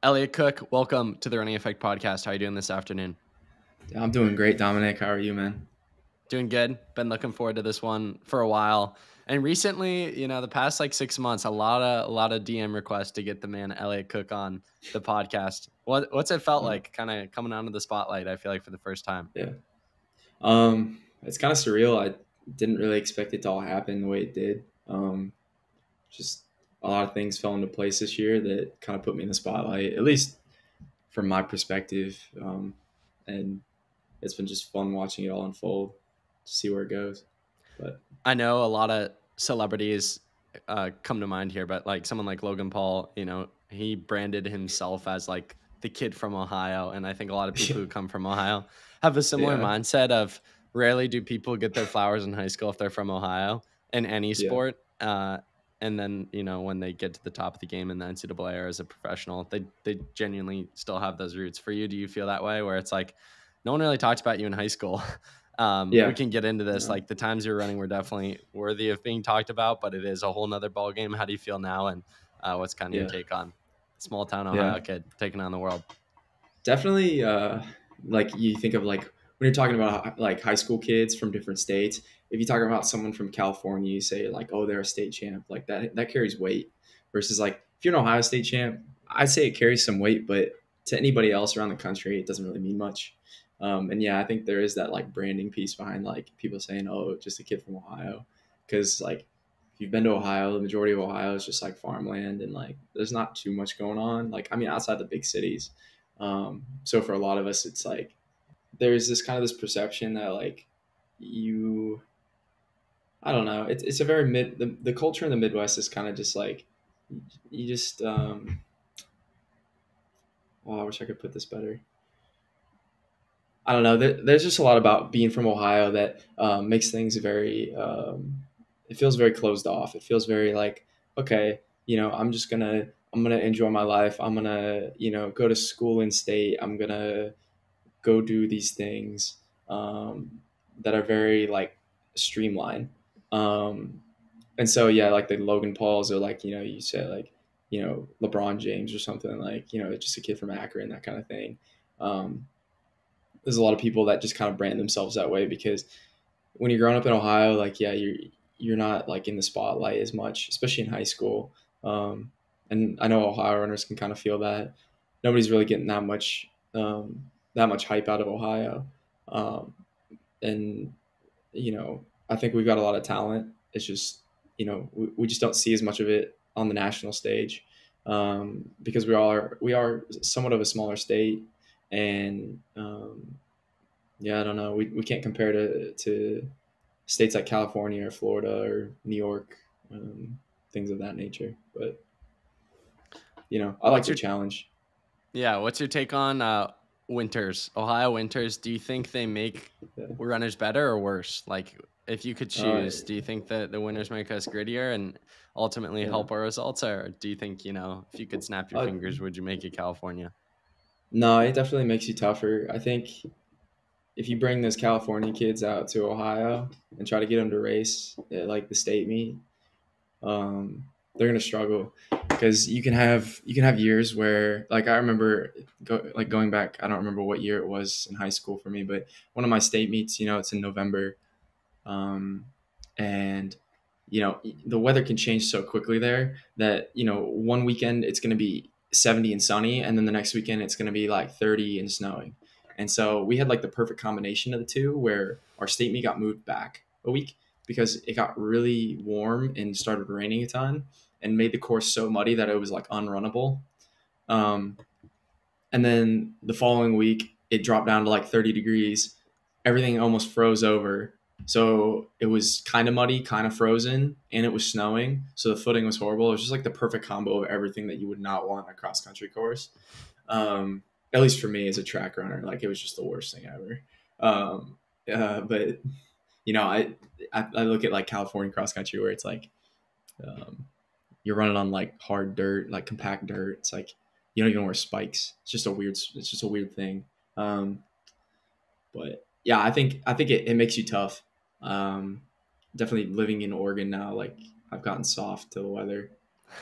Elliott Cook, welcome to the Running Effect podcast. How are you doing this afternoon? I'm doing great, Dominic. How are you, man? Doing good. Been looking forward to this one for a while. And recently, the past 6 months, a lot of DM requests to get the man Elliott Cook on the podcast. What's it felt like kind of coming onto the spotlight, I feel like, for the first time? Yeah. It's kind of surreal. I didn't really expect it to all happen the way it did. Just a lot of things fell into place this year that kind of put me in the spotlight, at least from my perspective. And it's been just fun watching it all unfold to see where it goes. But I know a lot of celebrities come to mind here, but someone like Logan Paul, he branded himself as the kid from Ohio. And I think a lot of people who come from Ohio have a similar mindset of rarely do people get their flowers in high school if they're from Ohio in any sport. And then, when they get to the top of the game in the NCAA or as a professional, they genuinely still have those roots. For you, do you feel that way where it's no one really talked about you in high school? We can get into this. The times you're running were definitely worthy of being talked about, but it is a whole nother ball game. How do you feel now? And what's kind of your take on small town Ohio kid taking on the world? Definitely. You think of when you're talking about high school kids from different states, if you talk about someone from California, you say oh, they're a state champ, that carries weight versus if you're an Ohio State champ, I'd say it carries some weight, but to anybody else around the country, it doesn't really mean much. And I think there is that branding piece behind people saying, oh, just a kid from Ohio. Because if you've been to Ohio, the majority of Ohio is just farmland and there's not too much going on. Outside the big cities. So for a lot of us, it's there's this perception that I don't know. It's a very the culture in the Midwest is kind of just you just, I wish I could put this better. I don't know. There's just a lot about being from Ohio that makes things very, it feels very closed off. It feels very okay, I'm going to enjoy my life. I'm going to, go to school in state. I'm going to go do these things that are very streamlined. And so, the Logan Pauls or you say LeBron James or something just a kid from Akron, that kind of thing. There's a lot of people that just kind of brand themselves that way because when you're growing up in Ohio, you're not in the spotlight as much, especially in high school. And I know Ohio runners can kind of feel that nobody's really getting that much hype out of Ohio. And I think we've got a lot of talent. It's just, we just don't see as much of it on the national stage because we are somewhat of a smaller state. And I don't know. We can't compare to states like California or Florida or New York, things of that nature. But I like the challenge. Yeah, what's your take on winters? Ohio winters? Do you think they make runners better or worse? If you could choose, do you think that the winters make us grittier and ultimately help our results, or do you think if you could snap your fingers, would you make it California? No, it definitely makes you tougher. I think if you bring those California kids out to Ohio and try to get them to race at the state meet, they're gonna struggle because you can have years where I remember going back. I don't remember what year it was in high school for me, but one of my state meets, it's in November, and the weather can change so quickly there that one weekend it's gonna be 70 and sunny, and then the next weekend it's going to be 30 and snowing. And so we had the perfect combination of the two where our state meet got moved back a week because it got really warm and started raining a ton and made the course so muddy that it was unrunnable. And then the following week it dropped down to 30 degrees. Everything almost froze over. So it was kind of muddy, kind of frozen, and it was snowing. So the footing was horrible. It was just the perfect combo of everything that you would not want in a cross country course. At least for me as a track runner, it was just the worst thing ever. But I look at California cross country where it's you're running on hard dirt, compact dirt. It's you don't even wear spikes. It's just a weird thing. But yeah, I think it makes you tough. Definitely living in Oregon now, I've gotten soft to the weather.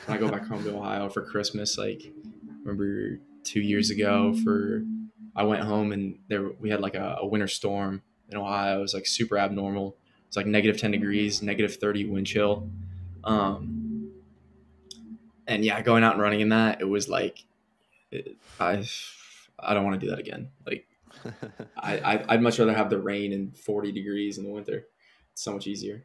When I go back home to Ohio for Christmas, remember 2 years ago I went home and we had like a winter storm in Ohio. It was like super abnormal. It's like -10 degrees, -30 wind chill. And yeah, going out and running in that, it was like, I don't want to do that again. Like I'd much rather have the rain and 40 degrees in the winter. It's so much easier.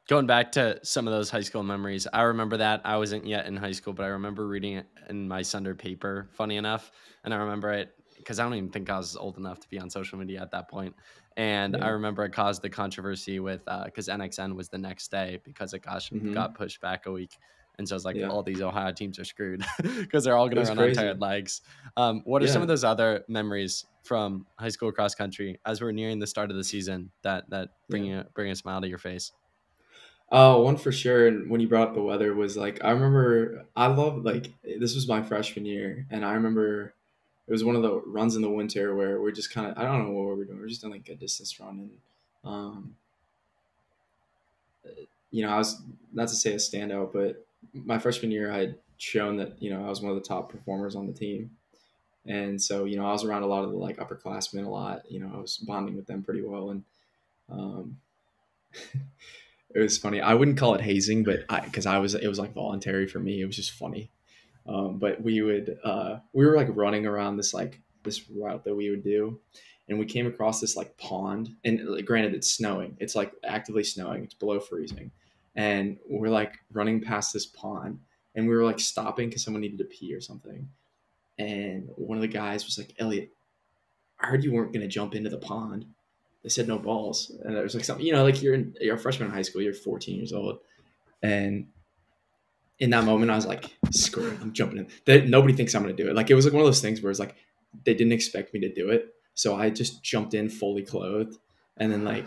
Going back to some of those high school memories, I remember that. I wasn't yet in high school, but I remember reading it in my Sunday paper, funny enough. And I remember it because I don't even think I was old enough to be on social media at that point. And I Yeah. remember it caused the controversy with, because NXN was the next day because it got pushed back a week. And so it's like Yeah. all these Ohio teams are screwed because they're all It going to was run on crazy. tired legs. What are some Yeah. of those other memories from high school cross country as we're nearing the start of the season that bring a smile to your face? One for sure. And when you brought up the weather was like, I remember I loved like this was my freshman year, and I remember it was one of the runs in the winter where we're just kind of I don't know what we were doing. We're just doing like a distance run, and um, I was not to say a standout, but my freshman year I had shown that I was one of the top performers on the team, and so I was around a lot of the like upperclassmen a lot. I was bonding with them pretty well, and um, it was funny. I wouldn't call it hazing, but it was like voluntary for me. It was just funny. But we were like running around this route that we would do, and we came across this like pond. And like, granted, it's snowing. It's like actively snowing. It's below freezing, and we're like running past this pond, and we were like stopping because someone needed to pee or something. And one of the guys was like, "Elliott, I heard you weren't gonna jump into the pond." They said no balls, and it was like something like you're a freshman in high school. You're 14 years old, and in that moment, I was like, screw it, I'm jumping in. Nobody thinks I'm going to do it. Like, it was like one of those things where it's like, they didn't expect me to do it. So I just jumped in fully clothed. And then, like,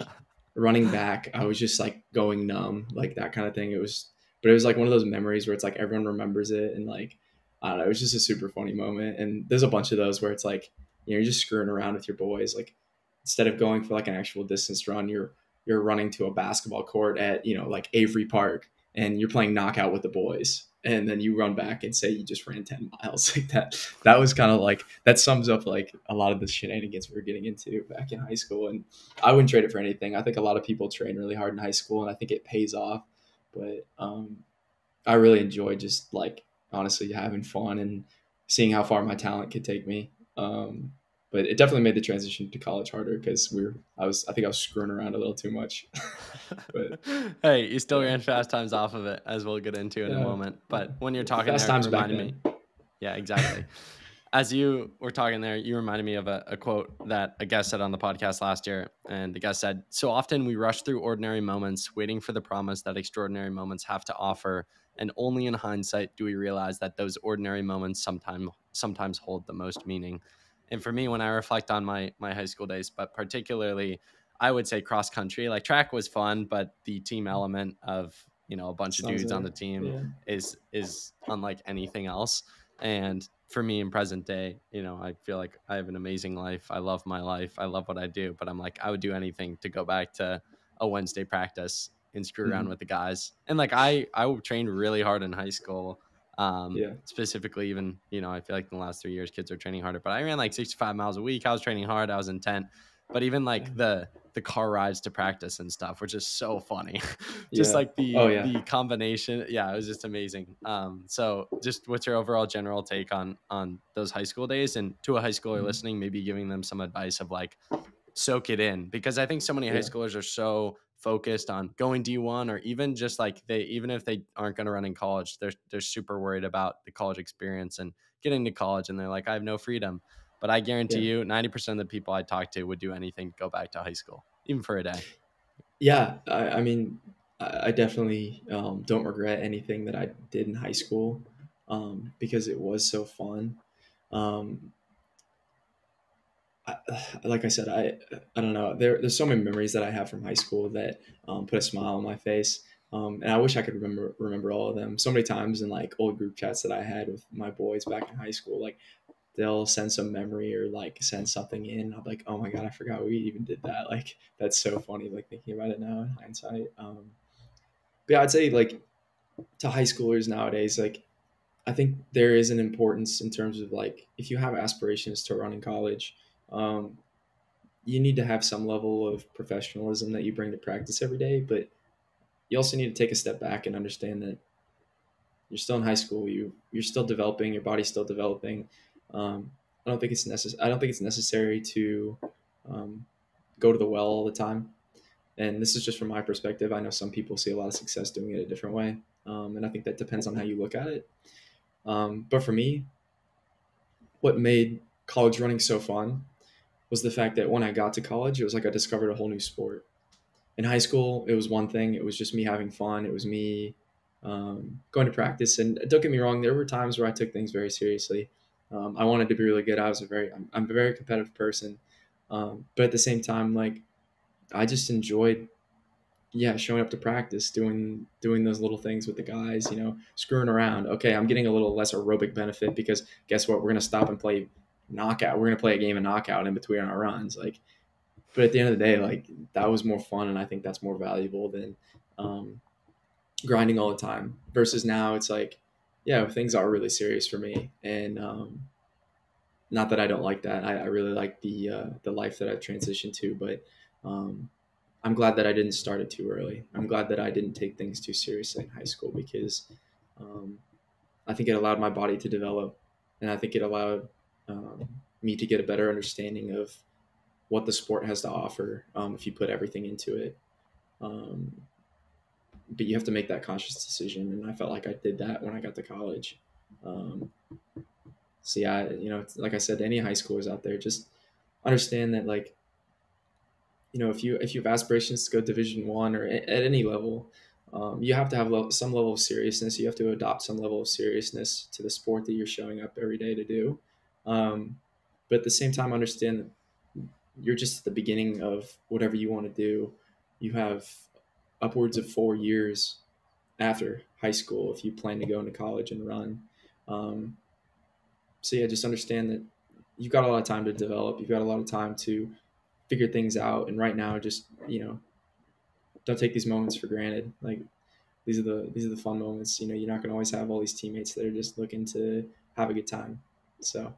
running back, I was just like going numb, like that kind of thing. But it was like one of those memories where it's like everyone remembers it. And like, I don't know, it was just a super funny moment. And there's a bunch of those where it's like, you're just screwing around with your boys. Like, instead of going for like an actual distance run, you're running to a basketball court at, like Avery Park, and you're playing knockout with the boys, and then you run back and say you just ran 10 miles. Like that was kind of like, that sums up like a lot of the shenanigans we were getting into back in high school. And I wouldn't trade it for anything. I think a lot of people train really hard in high school, and I think it pays off. But I really enjoyed just like honestly having fun and seeing how far my talent could take me. But it definitely made the transition to college harder because I think I was screwing around a little too much. But hey, you still ran fast times off of it, as we'll get into in a moment. But when you're talking fast there, times it back reminded then. me. Yeah, exactly. As you were talking there, you reminded me of a quote that a guest said on the podcast last year. And the guest said, "So often we rush through ordinary moments, waiting for the promise that extraordinary moments have to offer. And only in hindsight do we realize that those ordinary moments sometimes hold the most meaning." And for me, when I reflect on my high school days, but particularly, I would say cross country, like track was fun, but the team element of, a bunch of dudes on the team Yeah. is unlike anything else. And for me in present day, I feel like I have an amazing life. I love my life. I love what I do, but I'm like, I would do anything to go back to a Wednesday practice and screw around with the guys. And like, I trained really hard in high school. Yeah. Specifically, even, I feel like in the last 3 years, kids are training harder, but I ran like 65 miles a week. I was training hard. I was intent, but even like the car rides to practice and stuff, which is so funny. Just like the combination. Yeah, it was just amazing. So just what's your overall general take on those high school days, and to a high schooler listening, maybe giving them some advice of like, soak it in, because I think so many high schoolers are so focused on going D1, or even just like even if they aren't going to run in college, they're super worried about the college experience and getting to college, and they're like, I have no freedom. But I guarantee you 90% of the people I talk to would do anything to go back to high school, even for a day. Yeah. I mean, I definitely don't regret anything that I did in high school because it was so fun. Um, like I said, I don't know. There's so many memories that I have from high school that put a smile on my face. And I wish I could remember all of them. So many times in like old group chats that I had with my boys back in high school, like they'll send some memory or like send something in. I'm like, oh my God, I forgot we even did that. Like, that's so funny, like thinking about it now in hindsight. But yeah, I'd say like to high schoolers nowadays, like I think there is an importance in terms of like if you have aspirations to run in college, um, you need to have some level of professionalism that you bring to practice every day, but you also need to take a step back and understand that you're still in high school. You're still developing. Your body's still developing. I don't think it's I don't think it's necessary to um, go to the well all the time. And this is just from my perspective. I know some people see a lot of success doing it a different way, and I think that depends on how you look at it. But for me, what made college running so fun was the fact that when I got to college, it was like I discovered a whole new sport. In high school, it was one thing. It was just me having fun. It was me going to practice. And don't get me wrong, there were times where I took things very seriously. I wanted to be really good. I'm a very competitive person. But at the same time, like I just enjoyed, yeah, showing up to practice, doing those little things with the guys, screwing around. Okay, I'm getting a little less aerobic benefit because guess what? We're gonna stop and play knockout. We're gonna play a game of knockout in between our runs. Like, but at the end of the day, like that was more fun, and I think that's more valuable than um, grinding all the time. Versus now, it's like, yeah, things are really serious for me, and not that I don't like that. I really like the life that I've transitioned to, but um, I'm glad that I didn't start it too early. I'm glad that I didn't take things too seriously in high school because um, I think it allowed my body to develop, and I think it allowed me to get a better understanding of what the sport has to offer if you put everything into it. Um, but you have to make that conscious decision, and I felt like I did that when I got to college. Um, so yeah, like I said to any high schoolers out there, just understand that like if you have aspirations to go Division 1 or at any level, you have to have some level of seriousness. You have to adopt some level of seriousness to the sport that you're showing up every day to do. But at the same time, understand that you're just at the beginning of whatever you want to do. You have upwards of 4 years after high school if you plan to go into college and run. Um, so yeah, just understand that you've got a lot of time to develop. You've got a lot of time to figure things out. And right now, just don't take these moments for granted. Like these are the fun moments. You're not going to always have all these teammates that are just looking to have a good time. So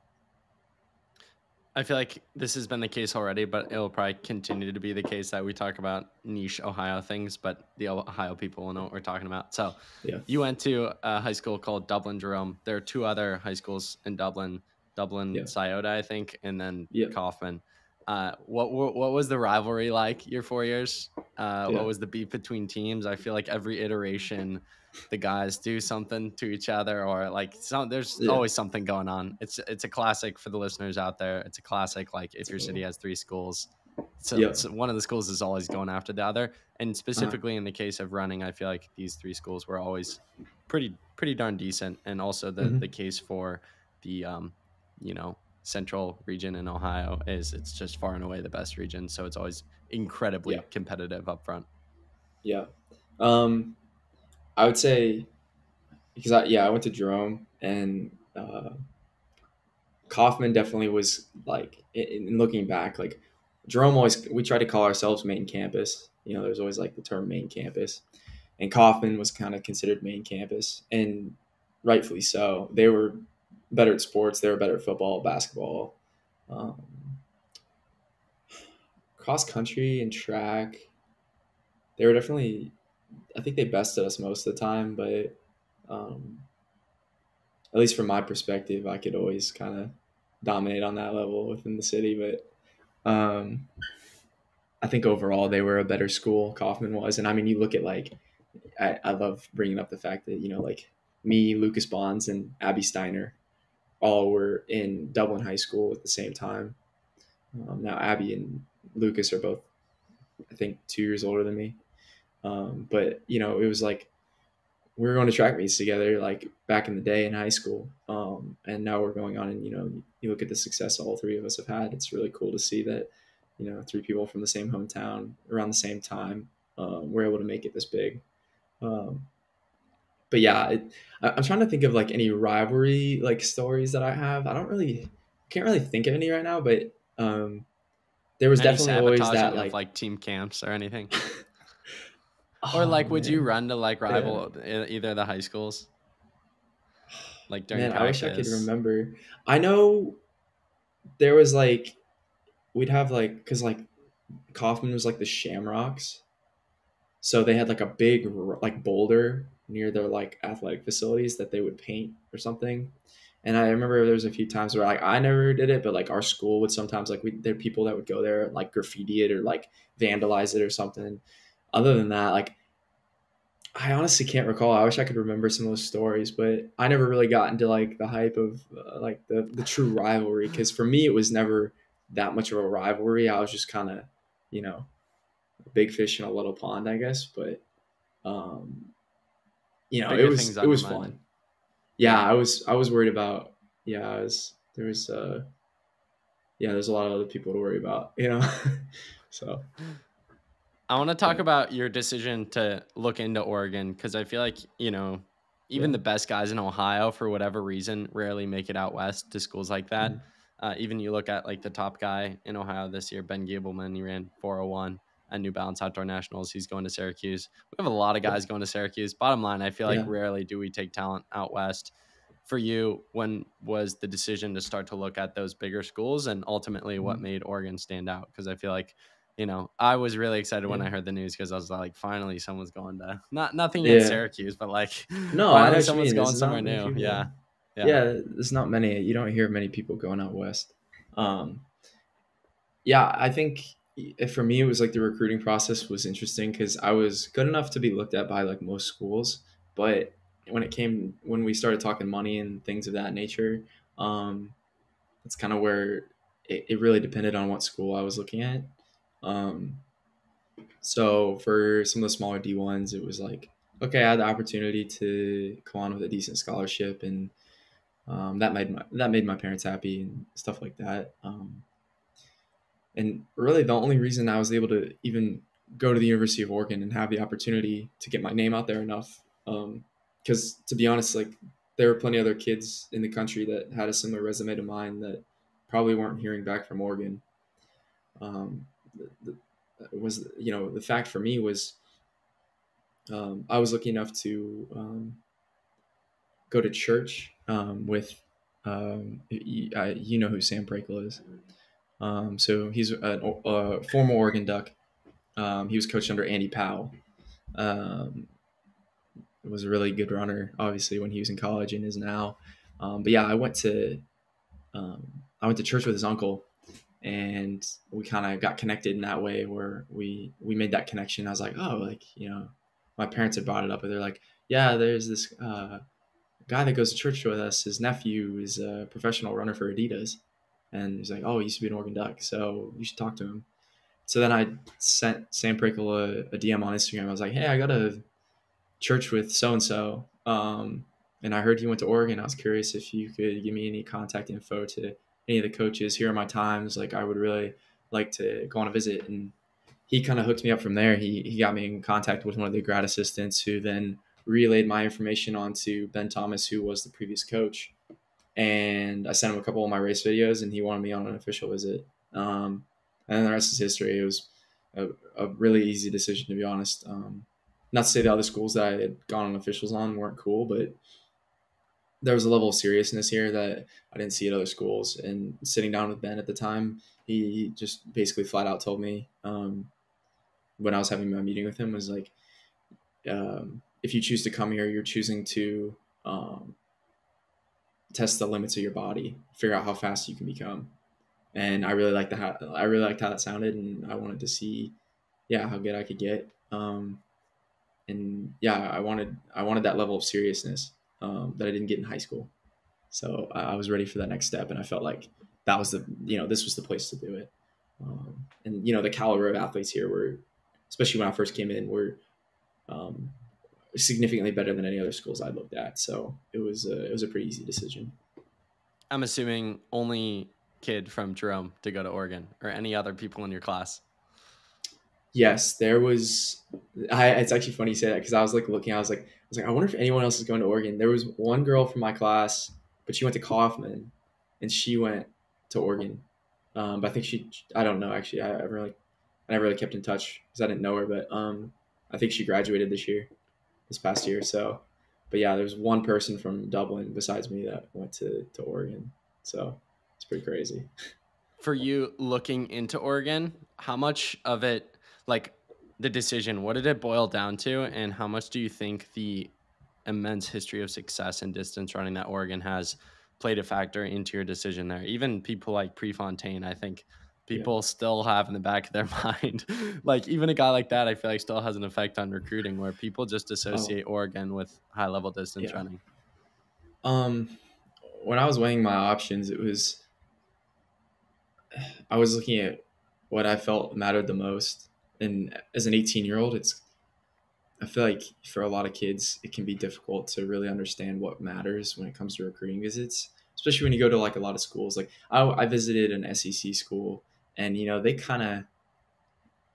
I feel like this has been the case already, but it'll probably continue to be the case that we talk about niche Ohio things, but the Ohio people will know what we're talking about. So yeah, you went to a high school called Dublin Jerome. There are two other high schools in Dublin, yeah, Scioto, I think, and then yeah, Kaufman. What was the rivalry like your 4 years? yeah, What was the beef between teams? I feel like every iteration the guys do something to each other, or like there's yeah. always something going on. It's a classic for the listeners out there. It's a classic. Like if your city has three schools, Yeah. so one of the schools is always going after the other. And Uh, specifically in the case of running, I feel like these three schools were always pretty darn decent. And also the mhm. case for the central region in Ohio is it's just far and away the best region. So it's always Yeah. incredibly competitive up front. Yeah. Um, I would say because I went to Jerome and Kaufman definitely was like in looking back, like Jerome always we tried to call ourselves main campus. There's always like the term main campus, and Kaufman was kind of considered main campus, and rightfully so. They were better at sports. They were better at football, basketball, um, cross country, and track. They were definitely. I think they bested us most of the time, but um, at least from my perspective, I could always kind of dominate on that level within the city. But I think overall they were a better school. Kaufman was, and I mean, you look at like I love bringing up the fact that like me, Lucas Bonds, and Abby Steiner all were in Dublin High School at the same time. Now Abby and Lucas are both, I think, 2 years older than me. But it was like we were going to track meets together, like back in the day in high school. And now we're going on, and you look at the success all three of us have had. It's really cool to see that three people from the same hometown around the same time were able to make it this big. Um, but yeah, I'm trying to think of like any rivalry like stories that I have. Can't really think of any right now, but there was Any definitely always that sabotaging of like, like team camps or anything? Or oh like would you man, run to like yeah. rival either of the high schools? like during Man, I wish I could practice? remember. I know there was like we'd have like because like Kaufman was like the Shamrocks, so they had like a big like boulder near their like athletic facilities that they would paint or something. And I remember there was a few times where like I never did it, but like our school would sometimes like there are people that would go there and like graffiti it or like vandalize it or something. Other than that, like I honestly can't recall. I wish I could remember some of those stories, but I never really got into like the hype of like the true rivalry because for me it was never that much of a rivalry. I was just kind of, you know, a big fish in a little pond, I guess. But um, you know, Bigger things it on your was mind. fun. Yeah, Yeah. I was worried about. Yeah, I was there was yeah, there's a lot of other people to worry about, you know. So, I want to talk but about your decision to look into Oregon because I feel like, even yeah. the best guys in Ohio, for whatever reason, rarely make it out west to schools like that. Mhm. Even you look at like the top guy in Ohio this year, Ben Gableman, he ran 401 at New Balance Outdoor Nationals. He's going to Syracuse. We have a lot of Yeah. guys going to Syracuse. Bottom line, I feel like Yeah. rarely do we take talent out west. For you, when was the decision to start to look at those bigger schools and ultimately what Mhm. made Oregon stand out? Because I feel like I was really excited when Yeah. I heard the news because I was like, finally, someone's going to nothing against Yeah. Syracuse, but like, No, I know finally, what you someone's mean. This going is somewhere not many new. people. Yeah, yeah, Yeah, there's not many. You don't hear many people going out west. Um, yeah, I think for me, it was like the recruiting process was interesting because I was good enough to be looked at by like most schools, but when we started talking money and things of that nature, um, that's kind of where it really depended on what school I was looking at. Um, so for some of the smaller D1s, it was like, okay, I had the opportunity to come on with a decent scholarship, and that made my parents happy and stuff like that. And really, the only reason I was able to even go to the University of Oregon and have the opportunity to get my name out there enough, because to be honest, like there were plenty of other kids in the country that had a similar resume to mine that probably weren't hearing back from Oregon. Um, was the fact for me was I was lucky enough to go to church with you know who Sam Prakel is. So he's a former Oregon Duck. He was coached under Andy Powell. Um, was a really good runner, obviously, when he was in college and is now. But yeah, I went to church with his uncle, and we kind of got connected in that way where we made that connection. I was like, oh, like my parents had brought it up, and they're like, yeah, there's this guy that goes to church with us. His nephew is a professional runner for Adidas, and he's like, oh, he used to be an Oregon Duck, so you should talk to him. So then I sent Sam Prakel a DM on Instagram. I was like, hey, I got a church with so and so, and I heard he went to Oregon. I was curious if you could give me any contact info to any of the coaches. Here are my times. Like I would really like to go on a visit. And he kind of hooked me up from there. He got me in contact with one of the grad assistants who then relayed my information on to Ben Thomas, who was the previous coach. And I sent him a couple of my race videos, and he wanted me on an official visit. And then the rest is history. It was a really easy decision, to be honest. Not to say the other schools that I had gone on officials on weren't cool, but there was a level of seriousness here that I didn't see at other schools. And sitting down with Ben at the time, he just basically flat out told me when I was having my meeting with him was like, if you choose to come here, you're choosing to test the limits of your body, figure out how fast you can become. And I really liked how that sounded, and I wanted to see, yeah, how good I could get. And yeah, I wanted that level of seriousness that I didn't get in high school. So I was ready for that next step, and I felt like that was this was the place to do it. And the caliber of athletes here were, especially when I first came in, were um, significantly better than any other schools I'd looked at. So it was a pretty easy decision. I'm assuming only kid from Jerome to go to Oregon or any other people in your class. Yes, there was. It's actually funny you say that because I was like looking. I wonder if anyone else is going to Oregon. There was one girl from my class, but she went to Kaufman, and she went to Oregon. But I think I don't know actually. I never really kept in touch because I didn't know her. But I think she graduated this past year. So, but yeah, there's one person from Dublin besides me that went to Oregon. So it's pretty crazy. For you looking into Oregon, how much of it, like the decision, what did it boil down to? And how much do you think the immense history of success in distance running that Oregon has played a factor into your decision there? Even people like Prefontaine, I think people still have in the back of their mind, like even a guy like that, I feel like still has an effect on recruiting where people just associate Oregon with high level distance running. When I was weighing my options, I was looking at what I felt mattered the most. And as an 18-year-old, I feel like for a lot of kids, it can be difficult to really understand what matters when it comes to recruiting visits, especially when you go to like a lot of schools. Like I visited an SEC school, and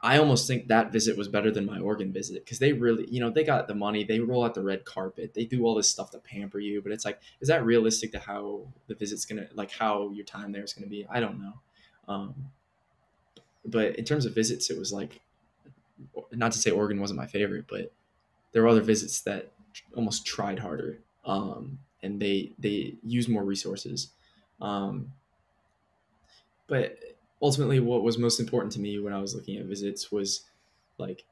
I almost think that visit was better than my Oregon visit because they really, they got the money, they roll out the red carpet, they do all this stuff to pamper you. But it's like, is that realistic to how the visit's gonna, like how your time there is gonna be? I don't know. But in terms of visits, it was like, not to say Oregon wasn't my favorite, but there were other visits that almost tried harder, and they used more resources. But ultimately, what was most important to me when I was looking at visits was like,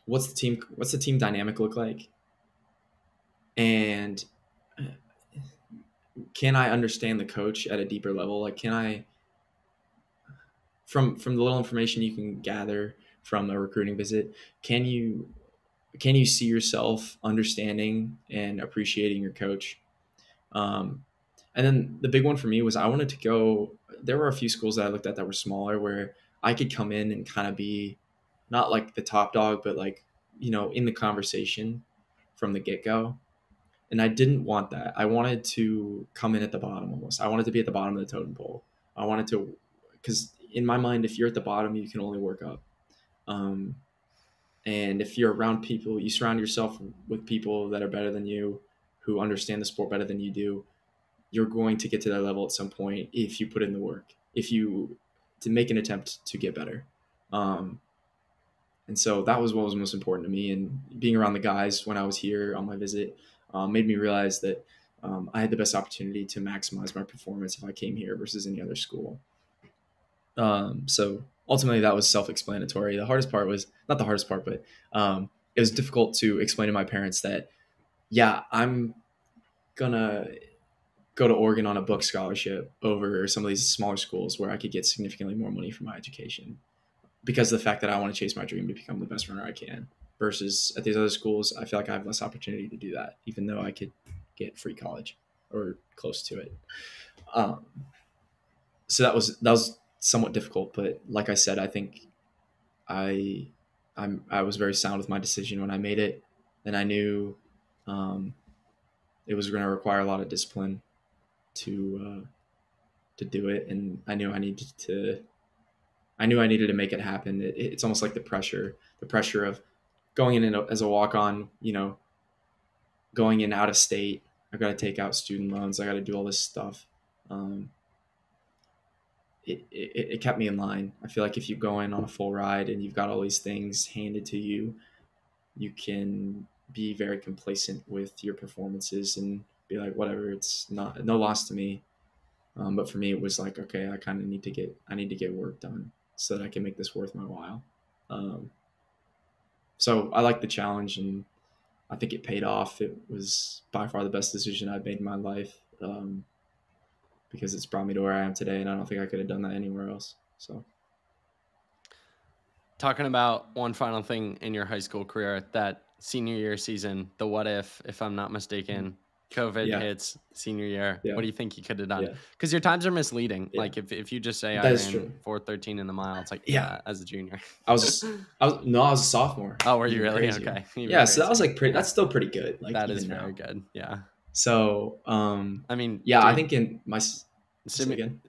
what's the team dynamic look like, and can I understand the coach at a deeper level? Like, can I, from the little information you can gather from a recruiting visit, can you see yourself understanding and appreciating your coach? And then the big one for me was I wanted to go. There were a few schools that I looked at that were smaller where I could come in and kind of be not like the top dog, but like, in the conversation from the get-go. And I didn't want that. I wanted to come in at the bottom almost. I wanted to be at the bottom of the totem pole. I wanted to, because in my mind, if you're at the bottom, you can only work up. And if you're around people, you surround yourself with people that are better than you, who understand the sport better than you do, you're going to get to that level at some point if you put in the work, to make an attempt to get better. And so that was what was most important to me. And being around the guys when I was here on my visit made me realize that I had the best opportunity to maximize my performance if I came here versus any other school. So ultimately that was self-explanatory. The hardest part was not the hardest part, but it was difficult to explain to my parents that, yeah, I'm gonna go to Oregon on a book scholarship over some of these smaller schools where I could get significantly more money for my education, because of the fact that I want to chase my dream to become the best runner I can, versus at these other schools, I feel like I have less opportunity to do that, even though I could get free college or close to it. So that was somewhat difficult, but like I said, I think I was very sound with my decision when I made it, and I knew it was going to require a lot of discipline to do it, and I knew I needed to make it happen. It's almost like the pressure of going in as a walk-on, going in out of state. I've got to take out student loans. I got to do all this stuff. It kept me in line. I feel like if you go in on a full ride and you've got all these things handed to you, you can be very complacent with your performances and be like, whatever, it's no loss to me. But for me, it was like, okay, I kind of need to get work done so that I can make this worth my while. So I like the challenge, and I think it paid off. It was by far the best decision I've made in my life, because it's brought me to where I am today, and I don't think I could have done that anywhere else. So, talking about one final thing in your high school career, that senior year season, the what if I'm not mistaken, COVID hits senior year. What do you think you could have done? Because your times are misleading. Like if you just say I ran 4:13 in the mile, it's like as a junior. I was a sophomore. Oh, were you really? Crazier. Okay. Yeah, so that was like that's still pretty good. Like that is very good. Yeah. So I mean, dude, I think in my Simeon,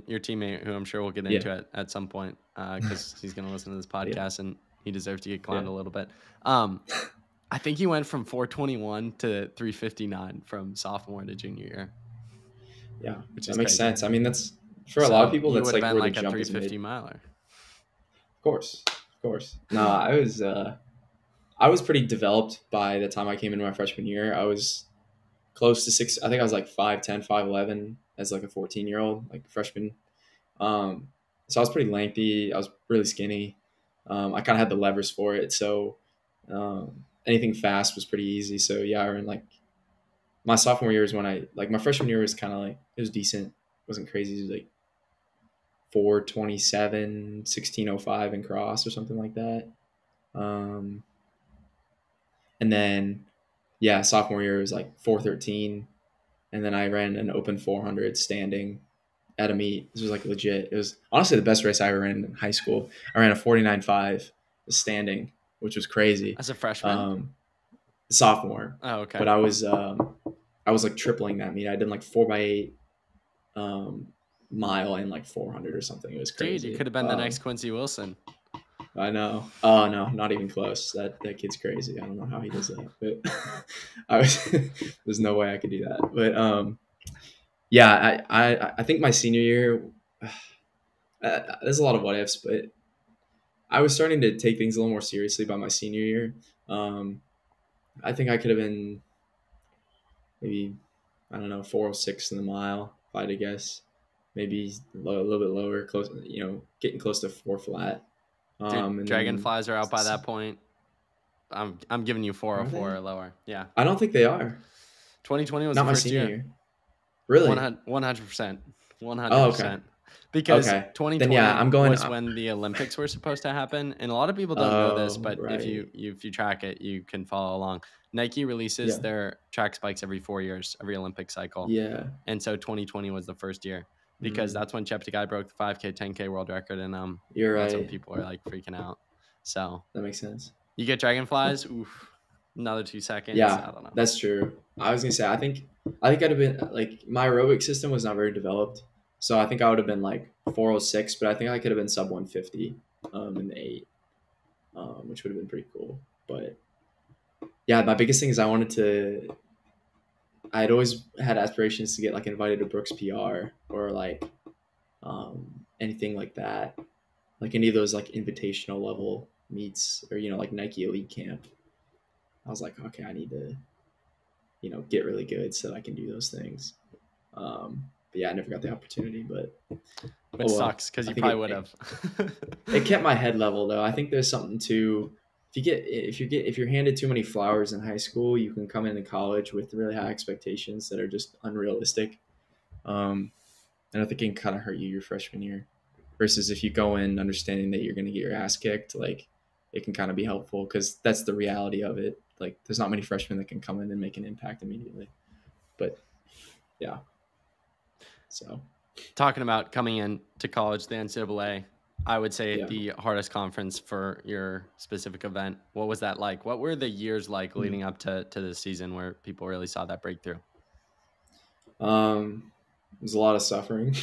your teammate, who I'm sure we'll get into at some point, because he's going to listen to this podcast and he deserves to get clowned a little bit. I think he went from 421 to 359 from sophomore to junior year. Yeah, that makes sense. I mean, that's for a lot of people. That's like where like the a jump 350 is made. miler. Of course. No, I was. I was pretty developed by the time I came into my freshman year. I was close to six. I think I was like 5'10", 5'11" as like a 14-year-old, like freshman. Um, so I was pretty lengthy. I was really skinny. I kind of had the levers for it. So anything fast was pretty easy. So yeah, I ran like my sophomore year is when like my freshman year was kind of like, it was decent. It wasn't crazy. It was like 4:27, 16:05 in cross or something like that. Um, and then yeah, sophomore year was like 4:13, and then I ran an open 400 standing at a meet. This was like legit. It was honestly the best race I ever ran in high school. I ran a 49.5 standing, which was crazy. As a freshman? Sophomore. Oh, okay. But I was like tripling that meet. I did like 4x8 mile and like 400 or something. It was crazy. Dude, you could have been the next Quincy Wilson. I know. Oh no, not even close. That kid's crazy. I don't know how he does that. But there's no way I could do that. But yeah, I think my senior year, there's a lot of what ifs, but I was starting to take things a little more seriously by my senior year. I think I could have been maybe, I don't know, 406 in the mile, if I had to guess. Maybe a little bit lower, close, getting close to 4 flat. Dude, Dragonflies are out by that point. I'm giving you 404 or lower. Yeah. I don't think they are. 2020 was not the my first senior year. year. Really? 100%. 100%. Oh, okay. Because Okay. 2020 Then, yeah, I'm going was when the Olympics were supposed to happen, and a lot of people don't know this, but right. if you track it, you can follow along. Nike releases their track spikes every 4 years, every Olympic cycle. Yeah. And so 2020 was the first year because that's when Cheptegei broke the 5K, 10K world record, and You're right. that's when people are like freaking out. So that makes sense. You get Dragonflies, oof, another 2 seconds. Yeah, I don't know. That's true. I was gonna say I think I'd have been like my aerobic system was not very developed, so I think I would have been like 406, but I think I could have been sub 150 in the 8, which would have been pretty cool. But yeah, my biggest thing is I had always had aspirations to get like invited to Brooks PR or like anything like that, like any of those like invitational level meets or like Nike Elite Camp. I was like, okay, I need to get really good so that I can do those things. But yeah, I never got the opportunity, but which sucks because you probably would have. It kept my head level though. I think there's something to if you're handed too many flowers in high school, you can come into college with really high expectations that are just unrealistic. And I think it can kind of hurt you your freshman year versus if you go in understanding that you're going to get your ass kicked, like it can kind of be helpful because that's the reality of it. Like there's not many freshmen that can come in and make an impact immediately, but yeah. So talking about coming in to college, the NCAA, I would say the hardest conference for your specific event. What was that like? What were the years like leading up to this season where people really saw that breakthrough? There's a lot of suffering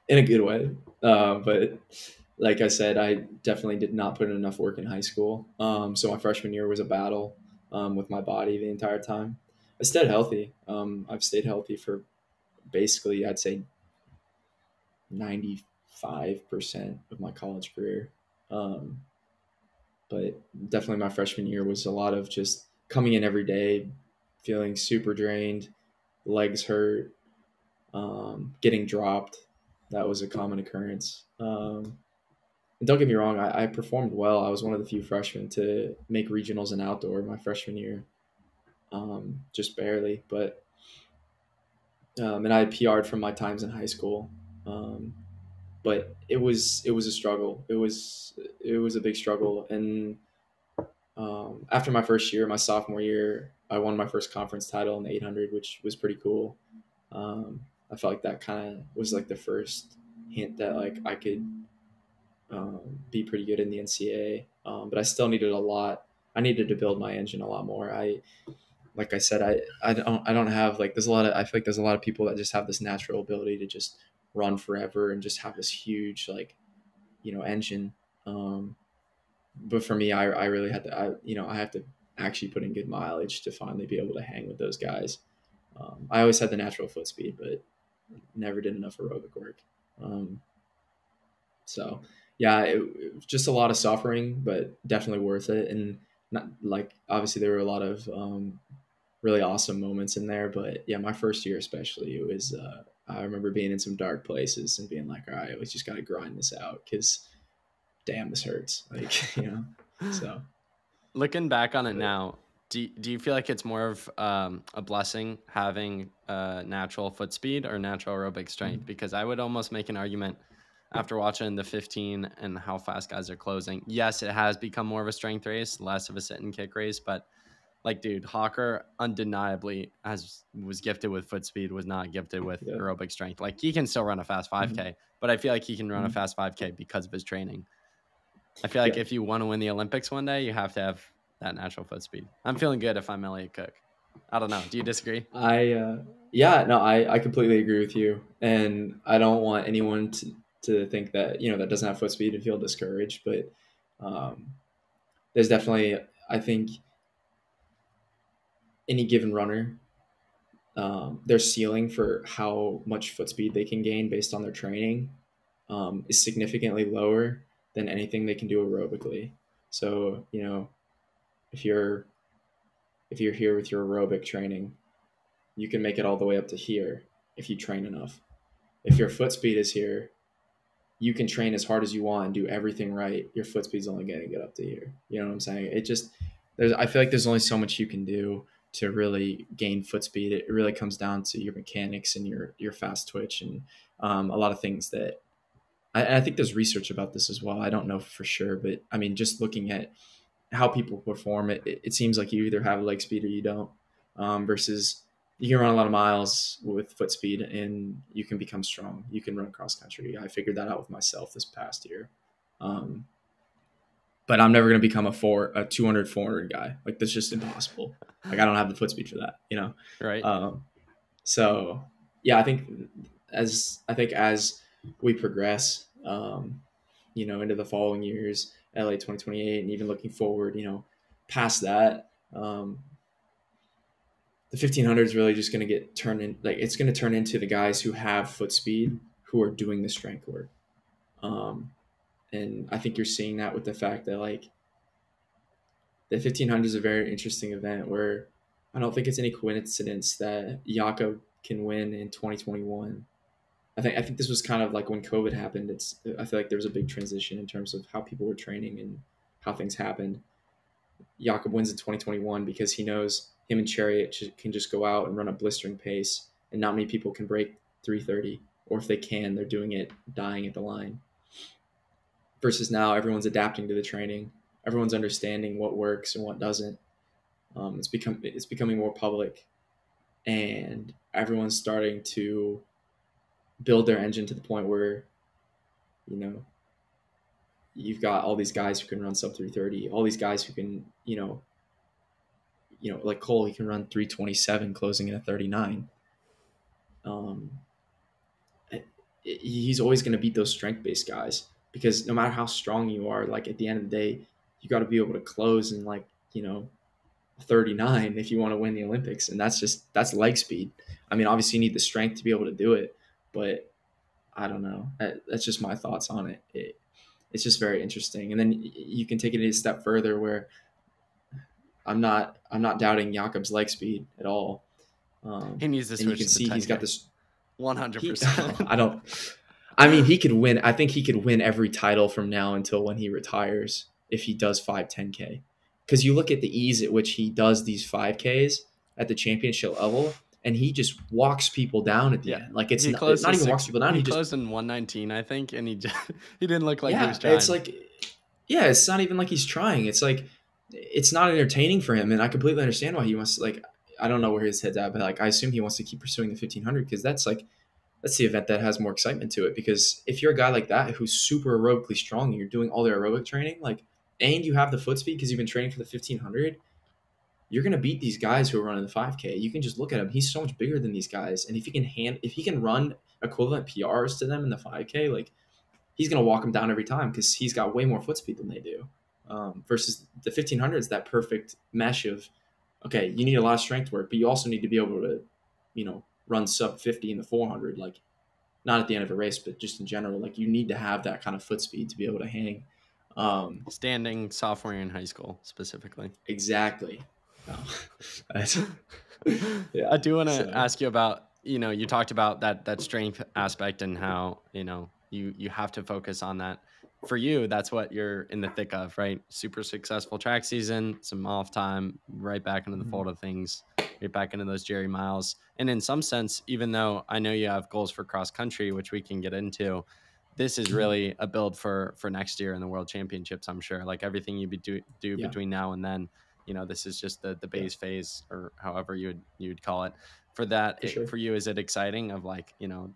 in a good way. But like I said, I definitely did not put in enough work in high school. So my freshman year was a battle with my body the entire time. I stayed healthy. I've stayed healthy for basically, I'd say 95% of my college career. But definitely my freshman year was a lot of just coming in every day, feeling super drained, legs hurt, getting dropped. That was a common occurrence. And don't get me wrong, I performed well. I was one of the few freshmen to make regionals and outdoor my freshman year, just barely. But and I PR'd from my times in high school, but it was a struggle. It was a big struggle. And after my first year, my sophomore year, I won my first conference title in the 800, which was pretty cool. I felt like that kind of was like the first hint that like I could be pretty good in the NCAA, but I still needed a lot. I needed to build my engine a lot more. Like I said, I don't have like there's a lot of I feel like there's a lot of people that just have this natural ability to just run forever and just have this huge like engine. But for me, I really had to I have to actually put in good mileage to finally be able to hang with those guys. I always had the natural foot speed, but never did enough aerobic work. So yeah, it was just a lot of suffering, but definitely worth it. And not like, obviously there were a lot of really awesome moments in there, but yeah, my first year especially, it was I remember being in some dark places and being like, all right, we just got to grind this out because damn, this hurts, like, so. Looking back on it But now, do you feel like it's more of a blessing having natural foot speed or natural aerobic strength? Because I would almost make an argument after watching the 15 and how fast guys are closing. Yes, it has become more of a strength race, less of a sit and kick race, but like, dude, Hawker undeniably was gifted with foot speed, was not gifted with yeah. aerobic strength. Like, he can still run a fast 5K, but I feel like he can run a fast 5K because of his training. I feel like Yeah. if you want to win the Olympics one day, you have to have that natural foot speed. I'm feeling good if I'm Elliott Cook. I don't know. Do you disagree? Yeah, no, I completely agree with you, and I don't want anyone to think that, that doesn't have foot speed and feel discouraged, but um, there's definitely, I think, any given runner, their ceiling for how much foot speed they can gain based on their training is significantly lower than anything they can do aerobically. So, if you're here with your aerobic training, you can make it all the way up to here if you train enough. If your foot speed is here, you can train as hard as you want and do everything right. Your foot speed's only going to get up to here. You know what I'm saying? I feel like there's only so much you can do to really gain foot speed. It really comes down to your mechanics and your fast twitch and a lot of things that I think there's research about this as well. I don't know for sure, but I mean, just looking at how people perform, it seems like you either have leg speed or you don't, versus you can run a lot of miles with foot speed and you can become strong. You can run cross country. I figured that out with myself this past year. But I'm never going to become a 200, 400 guy. Like, that's just impossible. Like, I don't have the foot speed for that, Right. So yeah, I think as we progress, into the following years, LA 2028, and even looking forward, past that, the 1500 is really just going to it's going to turn into the guys who have foot speed, who are doing the strength work. And I think you're seeing that with the fact that, like, the 1500 is a very interesting event where I don't think it's any coincidence that Jakob can win in 2021. I think this was kind of like when COVID happened. I feel like there was a big transition in terms of how people were training and how things happened. Jakob wins in 2021 because he knows him and Chariot can just go out and run a blistering pace, and not many people can break 3:30, or if they can, they're doing it dying at the line. Versus now, everyone's adapting to the training. Everyone's understanding what works and what doesn't. It's becoming more public, and everyone's starting to build their engine to the point where, you've got all these guys who can run sub 330, all these guys who can, like Cole, he can run 327 closing in a 39. He's always going to beat those strength-based guys, because no matter how strong you are, like, at the end of the day, you got to be able to close in, like, 39 if you want to win the Olympics. And that's leg speed. I mean, obviously you need the strength to be able to do it, but I don't know. That's just my thoughts on it. It's just very interesting. And then you can take it a step further where I'm not doubting Jakob's leg speed at all. He needs to switch. And you can see he's got this 100%. I mean, he could win. I think he could win every title from now until when he retires if he does 5-10K. Because you look at the ease at which he does these 5Ks at the championship level, and he just walks people down at the end. Like, it's not even walks people down. He closed in 119, I think, and he didn't look like he was trying. It's like, it's not even like he's trying. It's like, it's not entertaining for him, and I completely understand why he wants to, like, I don't know where his head's at, but, like, I assume he wants to keep pursuing the 1500 because that's the event that has more excitement to it. Because if you're a guy like that who's super aerobically strong and you're doing all their aerobic training, like, and you have the foot speed because you've been training for the 1500, you're going to beat these guys who are running the 5K. You can just look at him. He's so much bigger than these guys. And if he can run equivalent PRs to them in the 5K, like, he's going to walk them down every time because he's got way more foot speed than they do. Versus the 1500 is that perfect mesh of, okay, you need a lot of strength work, but you also need to be able to, run sub 50 in the 400, like, not at the end of a race, but just in general. Like, you need to have that kind of foot speed to be able to hang. Standing sophomore year in high school specifically. Exactly. No. I Yeah. do want to So ask you about, you talked about that strength aspect and how, you have to focus on that. For you, that's what you're in the thick of, right? Super successful track season, some off time, right back into the mhm. fold of things, right back into those Jerry Miles. And in some sense, even though I know you have goals for cross country, which we can get into, this is Mhm. really a build for next year in the World Championships. I'm sure, like everything you do Yeah. between now and then, this is just the Yeah. base phase, or however you'd call it. For that, For sure. for you, is it exciting of like,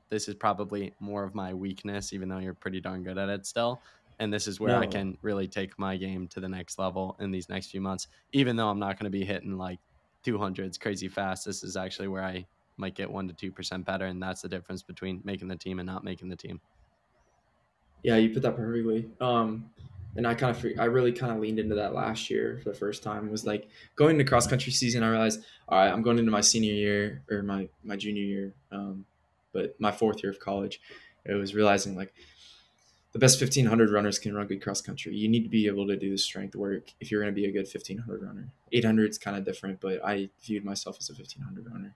this is probably more of my weakness, even though you're pretty darn good at it still, and this is where I No. can really take my game to the next level in these next few months, even though I'm not going to be hitting like 200s crazy fast. This is actually where I might get 1 to 2% better, and that's the difference between making the team and not making the team. Yeah, you put that perfectly. And I really kind of leaned into that last year for the first time. Was like going into cross country season. I realized, all right, I'm going into my senior year or my junior year, but my fourth year of college. It was realizing like the best 1500 runners can run good cross country. You need to be able to do the strength work if you're going to be a good 1500 runner. 800 is kind of different, but I viewed myself as a 1500 runner.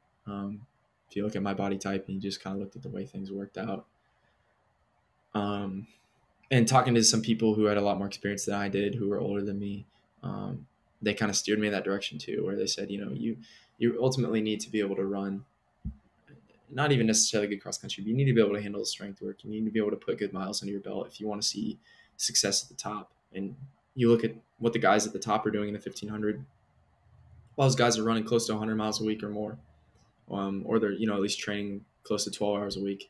If you look at my body type and you just kind of looked at the way things worked out. And talking to some people who had a lot more experience than I did, who were older than me, they kind of steered me in that direction too, where they said, you ultimately need to be able to run, not even necessarily good cross country, but you need to be able to handle the strength work. You need to be able to put good miles under your belt if you want to see success at the top. And you look at what the guys at the top are doing in the 1500. Well, those guys are running close to 100 miles a week or more, or they're at least training close to 12 hours a week.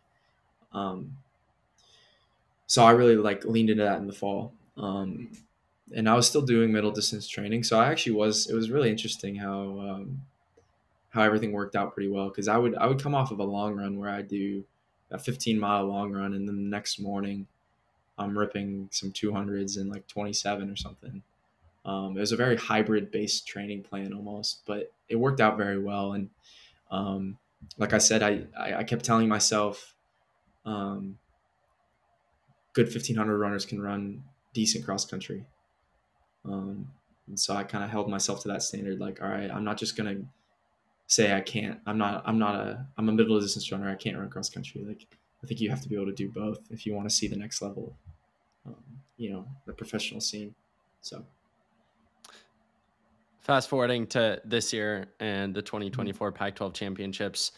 So I really leaned into that in the fall. And I was still doing middle distance training. So it was really interesting how everything worked out pretty well. Cause I would come off of a long run where I do a 15-mile long run. And then the next morning I'm ripping some 200s in like 27 or something. It was a very hybrid based training plan almost, but it worked out very well. And like I said, I kept telling myself, good 1500 runners can run decent cross country. And so I kind of held myself to that standard. Like, all right, I'm not just going to say I can't. I'm a middle distance runner. I can't run cross country. Like, I think you have to be able to do both if you want to see the next level, the professional scene. So Fast forwarding to this year and the 2024 Pac-12 Championships,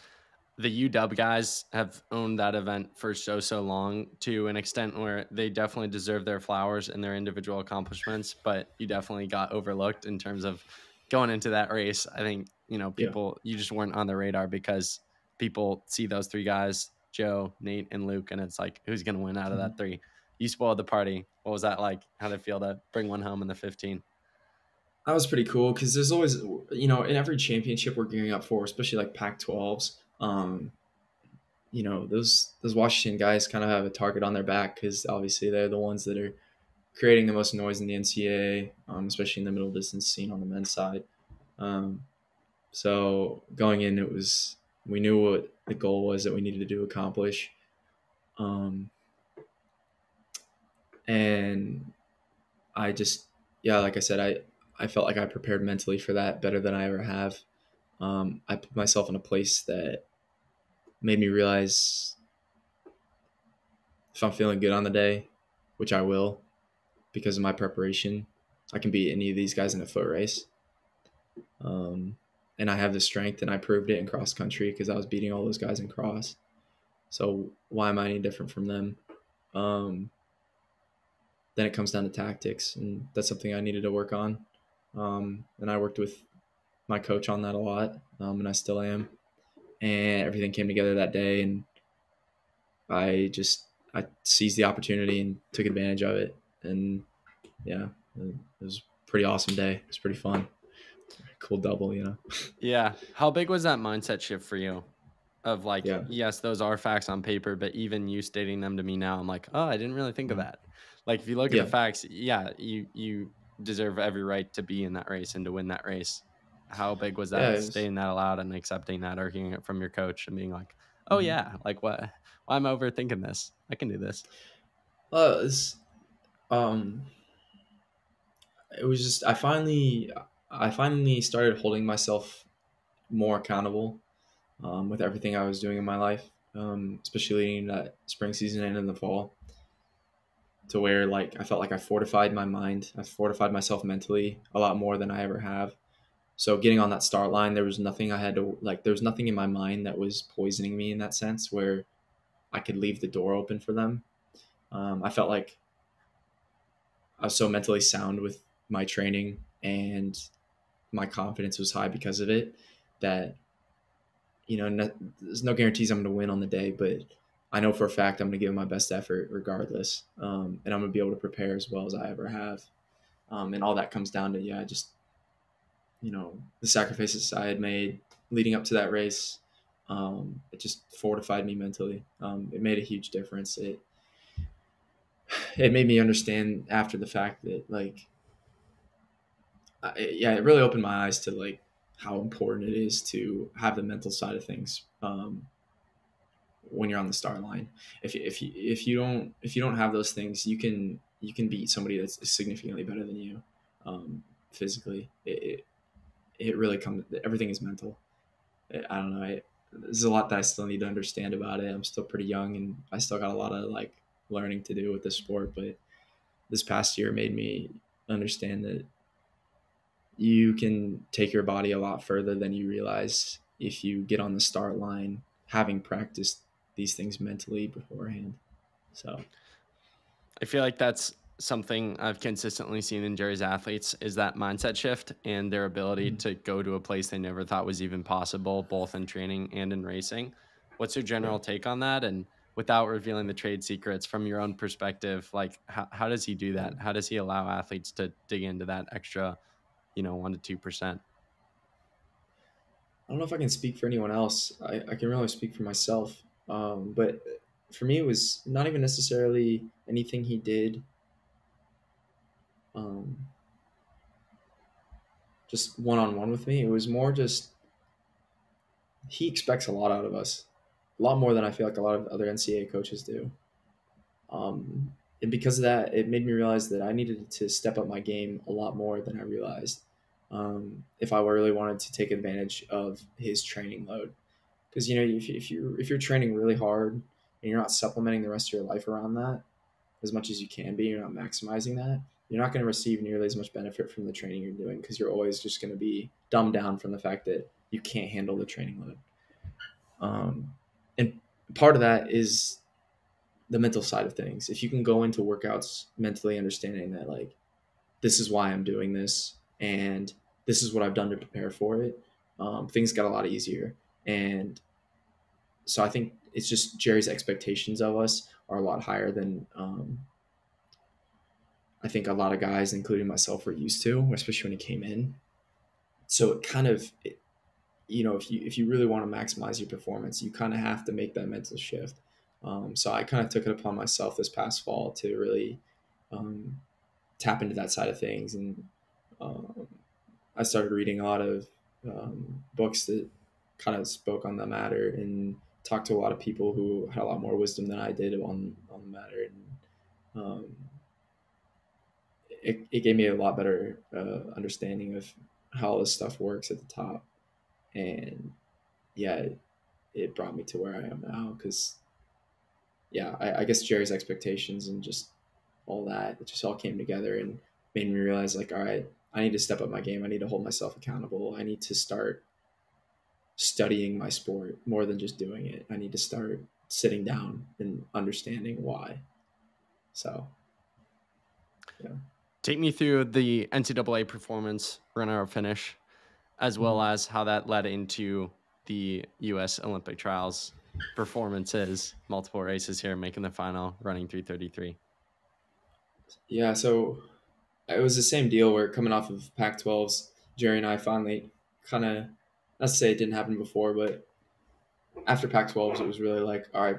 the UW guys have owned that event for so long, to an extent where they definitely deserve their flowers and their individual accomplishments, but you definitely got overlooked in terms of going into that race. I think, yeah. you just weren't on the radar because people see those three guys, Joe, Nate, and Luke, and it's like, who's going to win out of that three? You spoiled the party. What was that like? How did it feel to bring one home in the 15? That was pretty cool because there's always, in every championship we're gearing up for, especially like Pac-12s, those Washington guys kind of have a target on their back because obviously they're the ones that are creating the most noise in the NCAA, especially in the middle distance scene on the men's side. So going in, we knew what the goal was that we needed to accomplish. And I just, yeah, like I said, I felt like I prepared mentally for that better than I ever have. I put myself in a place that made me realize if I'm feeling good on the day, which I will, because of my preparation, I can beat any of these guys in a foot race. And I have the strength, and I proved it in cross country because I was beating all those guys in cross. So why am I any different from them? Then it comes down to tactics, and that's something I needed to work on. And I worked with my coach on that a lot, and I still am. And everything came together that day, and I seized the opportunity and took advantage of it. And yeah, it was a pretty awesome day. It was pretty fun. Cool double. Yeah. How big was that mindset shift for you? Of like, Yeah. yes, those are facts on paper, but even you stating them to me now, I'm like, oh, I didn't really think of that. Like, if you look at the Yeah. facts, yeah, you deserve every right to be in that race and to win that race. How big was Yeah. that, stating that aloud and accepting that, or hearing it from your coach and being like, oh Mhm. yeah, like what? Why am I overthinking this? I can do this. Well, it's, um, it was just I finally started holding myself more accountable with everything I was doing in my life, especially leading that spring season and in the fall, to where like I felt like I fortified my mind, I fortified myself mentally a lot more than I ever have. So getting on that start line, there was nothing I had to like. There was nothing in my mind that was poisoning me in that sense, where I could leave the door open for them. I felt like I was so mentally sound with my training, and my confidence was high because of it, that there's no guarantees I'm going to win on the day, but I know for a fact I'm going to give my best effort regardless, and I'm going to be able to prepare as well as I ever have. And all that comes down to just the sacrifices I had made leading up to that race. It just fortified me mentally. It made a huge difference. It made me understand after the fact that it really opened my eyes to like how important it is to have the mental side of things when you're on the start line. If you don't have those things, you can beat somebody that's significantly better than you physically. It really comes. Everything is mental. I don't know. There's a lot that I still need to understand about it. I'm still pretty young, and I still got a lot of like learning to do with this sport. But this past year made me understand that you can take your body a lot further than you realize if you get on the start line having practiced these things mentally beforehand. So I feel like that's something I've consistently seen in Jerry's athletes is that mindset shift and their ability to go to a place they never thought was even possible, both in training and in racing. What's your yeah. general take on that? And without revealing the trade secrets from your own perspective, like how does he do that? How does he allow athletes to dig into that extra, 1 to 2%? I don't know if I can speak for anyone else. I can really speak for myself. But for me, it was not even necessarily anything he did um, just one on one with me. It was more just he expects a lot out of us, a lot more than I feel like a lot of other NCAA coaches do. And because of that, it made me realize that I needed to step up my game a lot more than I realized if I really wanted to take advantage of his training load. Because if you're training really hard and you're not supplementing the rest of your life around that as much as you can be, you're not maximizing that, you're not going to receive nearly as much benefit from the training you're doing, because you're always just going to be dumbed down from the fact that you can't handle the training load. And part of that is the mental side of things. If you can go into workouts mentally understanding that like this is why I'm doing this and this is what I've done to prepare for it, things got a lot easier. And so I think it's just Jerry's expectations of us are a lot higher than I think a lot of guys, including myself, were used to, especially when he came in. So it kind of, if you really want to maximize your performance, you kind of have to make that mental shift. So I kind of took it upon myself this past fall to really um, tap into that side of things, and um, I started reading a lot of books that kind of spoke on the matter, and talked to a lot of people who had a lot more wisdom than I did on the matter, and it gave me a lot better understanding of how all this stuff works at the top, and yeah, it brought me to where I am now, because yeah, I guess Jerry's expectations and just all that, it just all came together and made me realize like, all right, I need to step up my game. I need to hold myself accountable. I need to start studying my sport more than just doing it. I need to start sitting down and understanding why. So, yeah. Take me through the NCAA performance, runner-up finish, as well Mhm. as how that led into the U.S. Olympic Trials performances, multiple races here, making the final, running 3:33. Yeah. So it was the same deal where coming off of Pac-12s, Jerry and I finally kind of, not to say it didn't happen before, but after Pac-12s, it was really like, all right,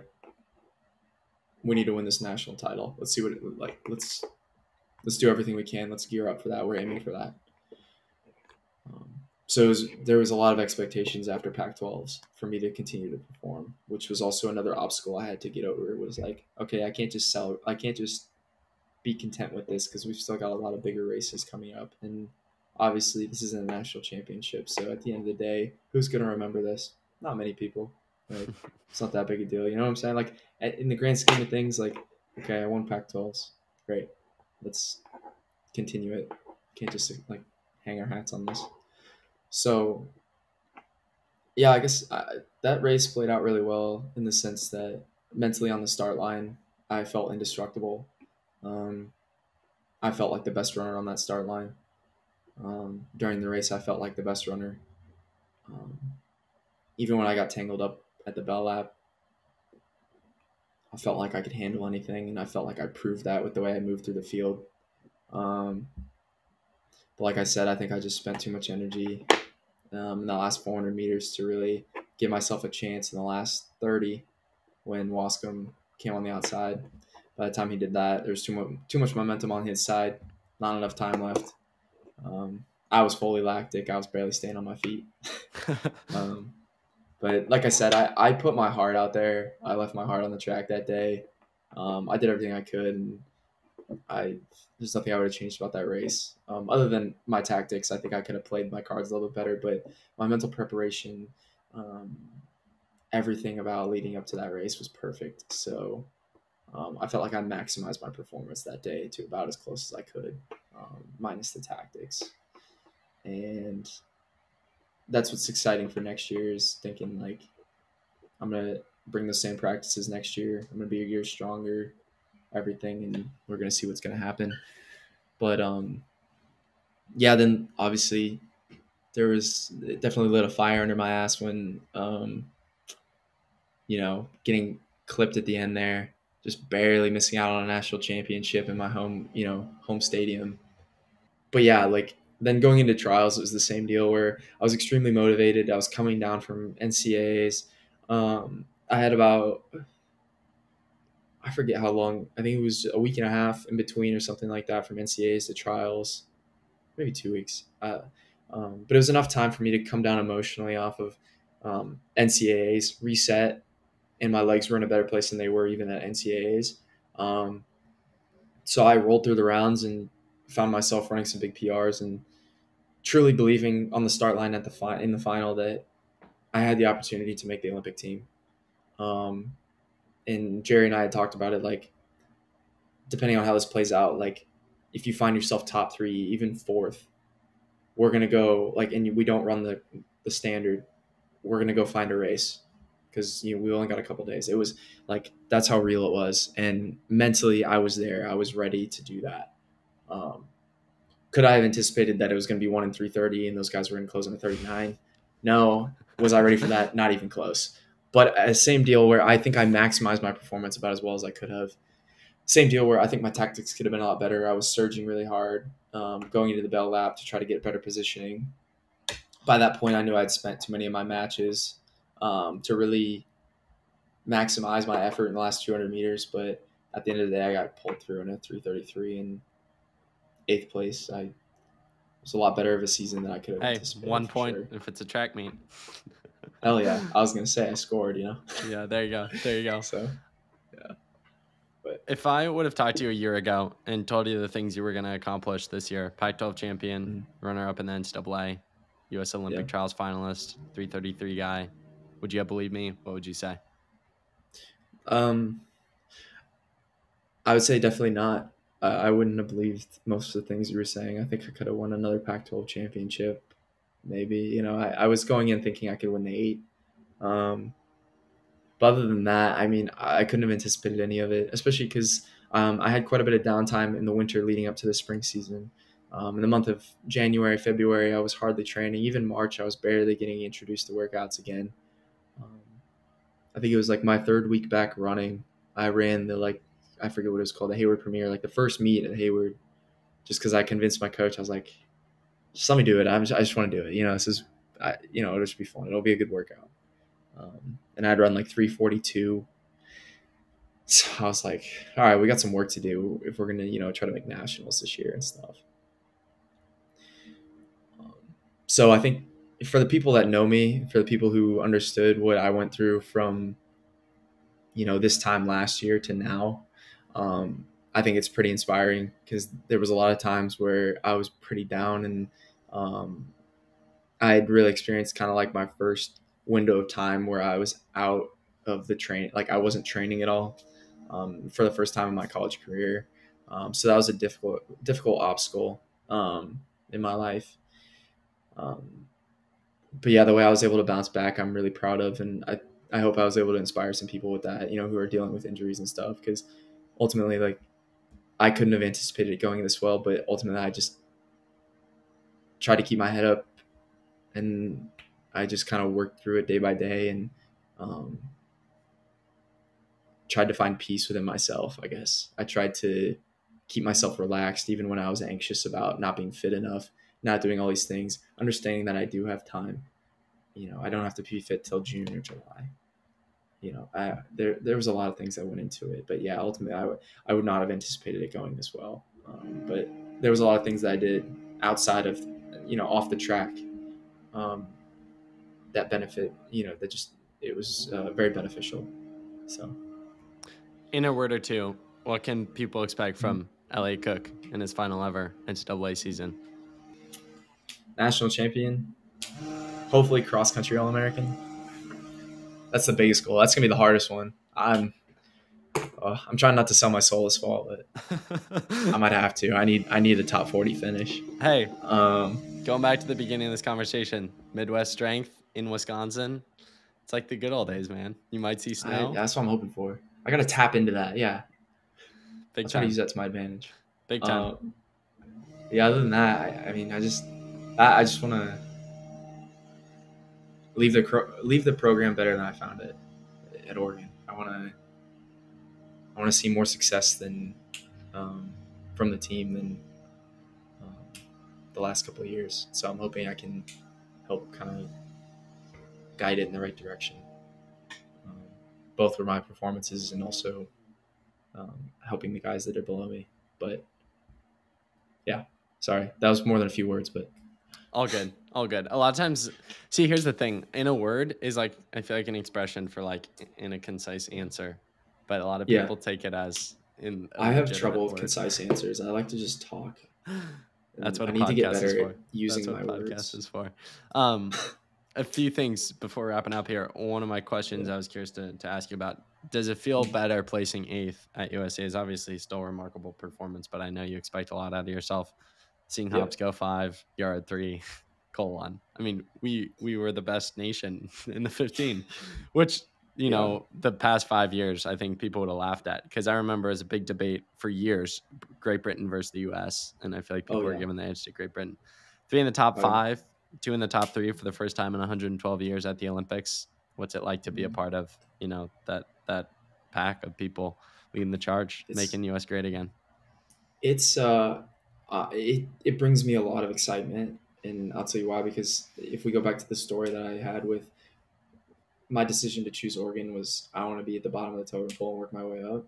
we need to win this national title. Let's see what it like. Let's do everything we can. Let's gear up for that. We're aiming for that. So there was a lot of expectations after Pac-12s for me to continue to perform, which was also another obstacle I had to get over. It was like, okay, I can't just be content with this because we've still got a lot of bigger races coming up. And obviously, this isn't a national championship. So at the end of the day, who's going to remember this? Not many people. Like, it's not that big a deal. You know what I'm saying? Like, in the grand scheme of things, like, okay, I won Pac-12s. Great. Let's continue it. Can't just, like, hang our hats on this. So, yeah, I guess that race played out really well in the sense that mentally on the start line, I felt indestructible. I felt like the best runner on that start line. During the race, I felt like the best runner. Even when I got tangled up at the bell lap, I felt like I could handle anything, and I felt like I proved that with the way I moved through the field. But like I said, I think I just spent too much energy in the last 400 meters to really give myself a chance in the last 30 when Wascom came on the outside. By the time he did that, there was too much momentum on his side, not enough time left. I was fully lactic. I was barely staying on my feet. But like I said, I put my heart out there. I left my heart on the track that day. I did everything I could, and there's nothing I would have changed about that race. Other than my tactics, I think I could have played my cards a little bit better. But my mental preparation, everything about leading up to that race was perfect. So I felt like I maximized my performance that day to about as close as I could, minus the tactics. And that's what's exciting for next year is thinking like I'm going to bring the same practices next year. I'm going to be a year stronger, everything, and we're going to see what's going to happen. But yeah, then obviously it definitely lit a fire under my ass when getting clipped at the end there, just barely missing out on a national championship in my home stadium. But yeah, like then going into trials, it was the same deal where I was extremely motivated. I was coming down from NCAAs. I had about, I forget how long, I think it was a week and a half in between or something like that from NCAAs to trials, maybe 2 weeks. But it was enough time for me to come down emotionally off of NCAAs, reset, and my legs were in a better place than they were even at NCAAs. So I rolled through the rounds and found myself running some big PRs and truly believing on the start line in the final that I had the opportunity to make the Olympic team. And Jerry and I had talked about it, like, depending on how this plays out, like, if you find yourself top 3, even 4th, we're going to go, like, and we don't run the standard, we're going to go find a race because, we only got a couple days. It was, like, that's how real it was. And mentally, I was there. I was ready to do that. Could I have anticipated that it was going to be 1 in 330 and those guys were going to close on a 39? No. Was I ready for that? Not even close. But same deal where I think I maximized my performance about as well as I could have. Same deal where I think my tactics could have been a lot better. I was surging really hard, going into the bell lap to try to get better positioning. By that point, I knew I'd spent too many of my matches to really maximize my effort in the last 200 meters. But at the end of the day, I got pulled through in a 3:33 and 8th place. It was a lot better of a season than I could have anticipated. 1 point if it's a track meet. Hell yeah. I was going to say I scored, Yeah, there you go. So, yeah. But if I would have talked to you a year ago and told you the things you were going to accomplish this year, Pac-12 champion, runner-up in the NCAA, U.S. Olympic Trials finalist, 3:33 guy, would you have believed me? What would you say? I would say definitely not. I wouldn't have believed most of the things you were saying. I think I could have won another Pac-12 championship. Maybe, I was going in thinking I could win the 8. But other than that, I mean, I couldn't have anticipated any of it, especially because I had quite a bit of downtime in the winter leading up to the spring season. In the month of January, February, I was hardly training. Even March, I was barely getting introduced to workouts again. I think it was like my 3rd week back running. I ran I forget what it was called, the Hayward Premier, like the first meet at Hayward, just because I convinced my coach. I was like, just let me do it. I just want to do it. This is, it'll just be fun. It'll be a good workout. And I'd run like 3:42. So I was like, all right, we got some work to do if we're going to, try to make nationals this year and stuff. So I think for the people that know me, for the people who understood what I went through from, this time last year to now, I think it's pretty inspiring because there was a lot of times where I was pretty down, and I had really experienced kind of like my first window of time where I was out of the train, like I wasn't training at all for the first time in my college career. So that was a difficult obstacle in my life. But yeah, the way I was able to bounce back, I'm really proud of, and I hope I was able to inspire some people with that, who are dealing with injuries and stuff, because ultimately, like, I couldn't have anticipated it going this well, but ultimately I just tried to keep my head up, and I just kind of worked through it day by day, and um, tried to find peace within myself, I guess. I tried to keep myself relaxed even when I was anxious about not being fit enough, not doing all these things, understanding that I do have time. I don't have to be fit till June or July. There was a lot of things that went into it, but yeah, ultimately I would not have anticipated it going this well. But there was a lot of things that I did outside of, off the track, that benefit, that just, it was very beneficial. So, In a word or two, what can people expect from Elliott Cook in his final ever NCAA season? national champion, hopefully cross country All-American. That's the biggest goal. That's gonna be the hardest one. I'm trying not to sell my soul this fall, but I might have to. I need a top 40 finish. Hey, going back to the beginning of this conversation, Midwest strength in Wisconsin. It's like the good old days, man. You might see snow. That's what I'm hoping for. I got to tap into that. Yeah. Big I'll try to time. use that to my advantage. Big time. Yeah, other than that, I just want to leave the program better than I found it at Oregon. I want to see more success than from the team than the last couple of years. So I'm hoping I can help kind of guide it in the right direction, both for my performances and also helping the guys that are below me. But yeah, sorry, that was more than a few words, but all good. A lot of times, see, here's the thing. In a word is like, I feel like an expression for like in a concise answer, but a lot of people take it as in. I have trouble with concise answers. I like to just talk. That's what I need to get better at using my words. Podcast is for. A few things before wrapping up here. One of my questions I was curious to ask you about: does it feel better placing 8th at USA? Is obviously still a remarkable performance, but I know you expect a lot out of yourself. Seeing Hobbs go 5, yard 3, colon. I mean, we were the best nation in the 15, which, the past 5 years, I think people would have laughed at, because I remember as a big debate for years, Great Britain versus the US. And I feel like people were giving the edge to Great Britain. 3 in the top 5, 2 in the top 3 for the first time in 112 years at the Olympics. What's it like to be a part of, that pack of people leading the charge, making US great again? It's it brings me a lot of excitement, and I'll tell you why. Because if we go back to the story that I had with my decision to choose Oregon, was I want to be at the bottom of the totem pole and work my way up.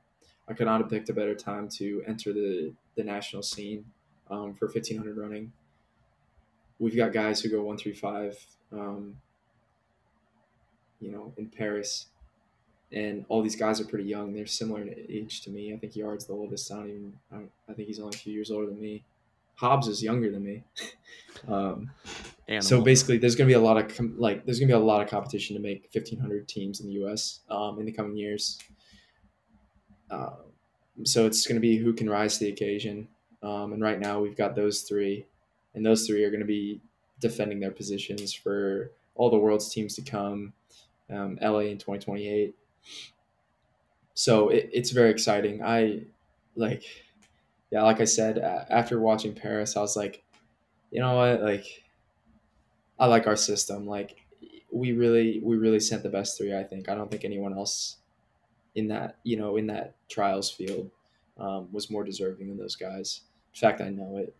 I could not have picked a better time to enter the national scene for 1500 running. We've got guys who go 135, in Paris. And all these guys are pretty young. They're similar in age to me. I think Yard's the oldest. I think he's only a few years older than me. Hobbs is younger than me. So basically, there's going to be a lot of competition to make 1,500 teams in the U.S. In the coming years. So it's going to be who can rise to the occasion. And right now, we've got those 3, and those 3 are going to be defending their positions for all the world's teams to come. LA in 2028. So it's very exciting. like I said, after watching Paris, I was like, you know what? Like, I like our system. Like, we really sent the best 3. I think. I don't think anyone else in that trials field was more deserving than those guys. In fact, I know it.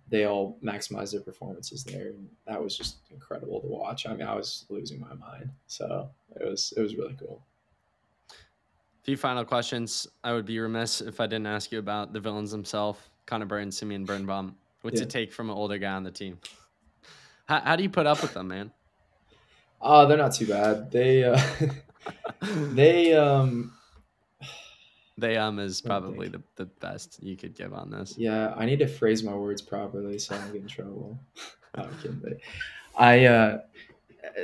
They all maximized their performances there, and that was just incredible to watch. I mean, I was losing my mind. So it was really cool. A few final questions. I would be remiss if I didn't ask you about the villains themselves, Connor Burns, Simeon Birnbaum. What's it take from an older guy on the team? How do you put up with them, man? They're not too bad. They They is I don't probably think. the best you could give on this. Yeah, I need to phrase my words properly so I don't get in trouble. No, I'm kidding, but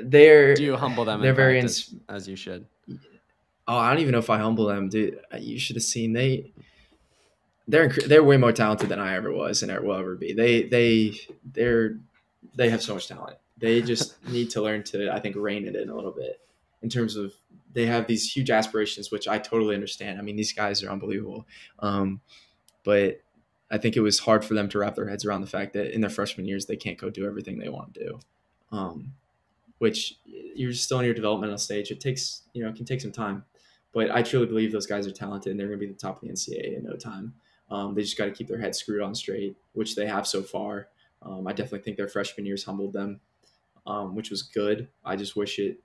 Do you humble them in they're very practice as you should? oh, I don't even know if I humble them, dude. You should have seen they're way more talented than I ever was and ever will ever be. They have so much talent. They just need to learn to, I think, rein it in a little bit in terms of they have these huge aspirations, which I totally understand. I mean, these guys are unbelievable, but I think it was hard for them to wrap their heads around the fact that in their freshman years they can't go do everything they want to do. Which you're still in your developmental stage. It takes, it can take some time, but I truly believe those guys are talented and they're going to be the top of the NCAA in no time. They just got to keep their heads screwed on straight, which they have so far. I definitely think their freshman years humbled them, which was good. I just wish it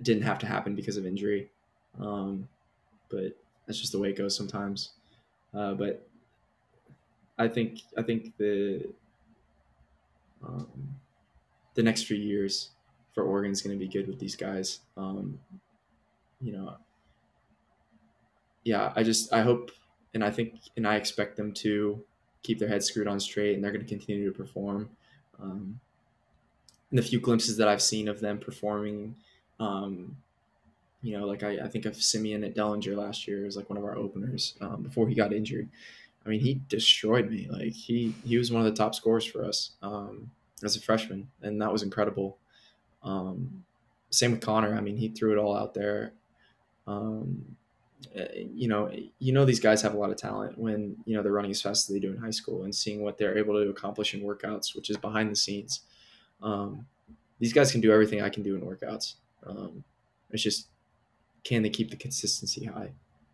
didn't have to happen because of injury. But that's just the way it goes sometimes. But I think the next few years for Oregon is going to be good with these guys. Yeah, I hope, and I think, and I expect them to keep their heads screwed on straight, and they're going to continue to perform. In the few glimpses that I've seen of them performing, like I think of Simeon at Dellinger last year as like one of our openers before he got injured. I mean, he destroyed me. Like he was one of the top scorers for us as a freshman, and that was incredible. Same with Connor. I mean, he threw it all out there. These guys have a lot of talent when they're running as fast as they do in high school, and seeing what they're able to accomplish in workouts, which is behind the scenes. These guys can do everything I can do in workouts. It's just, can they keep the consistency high?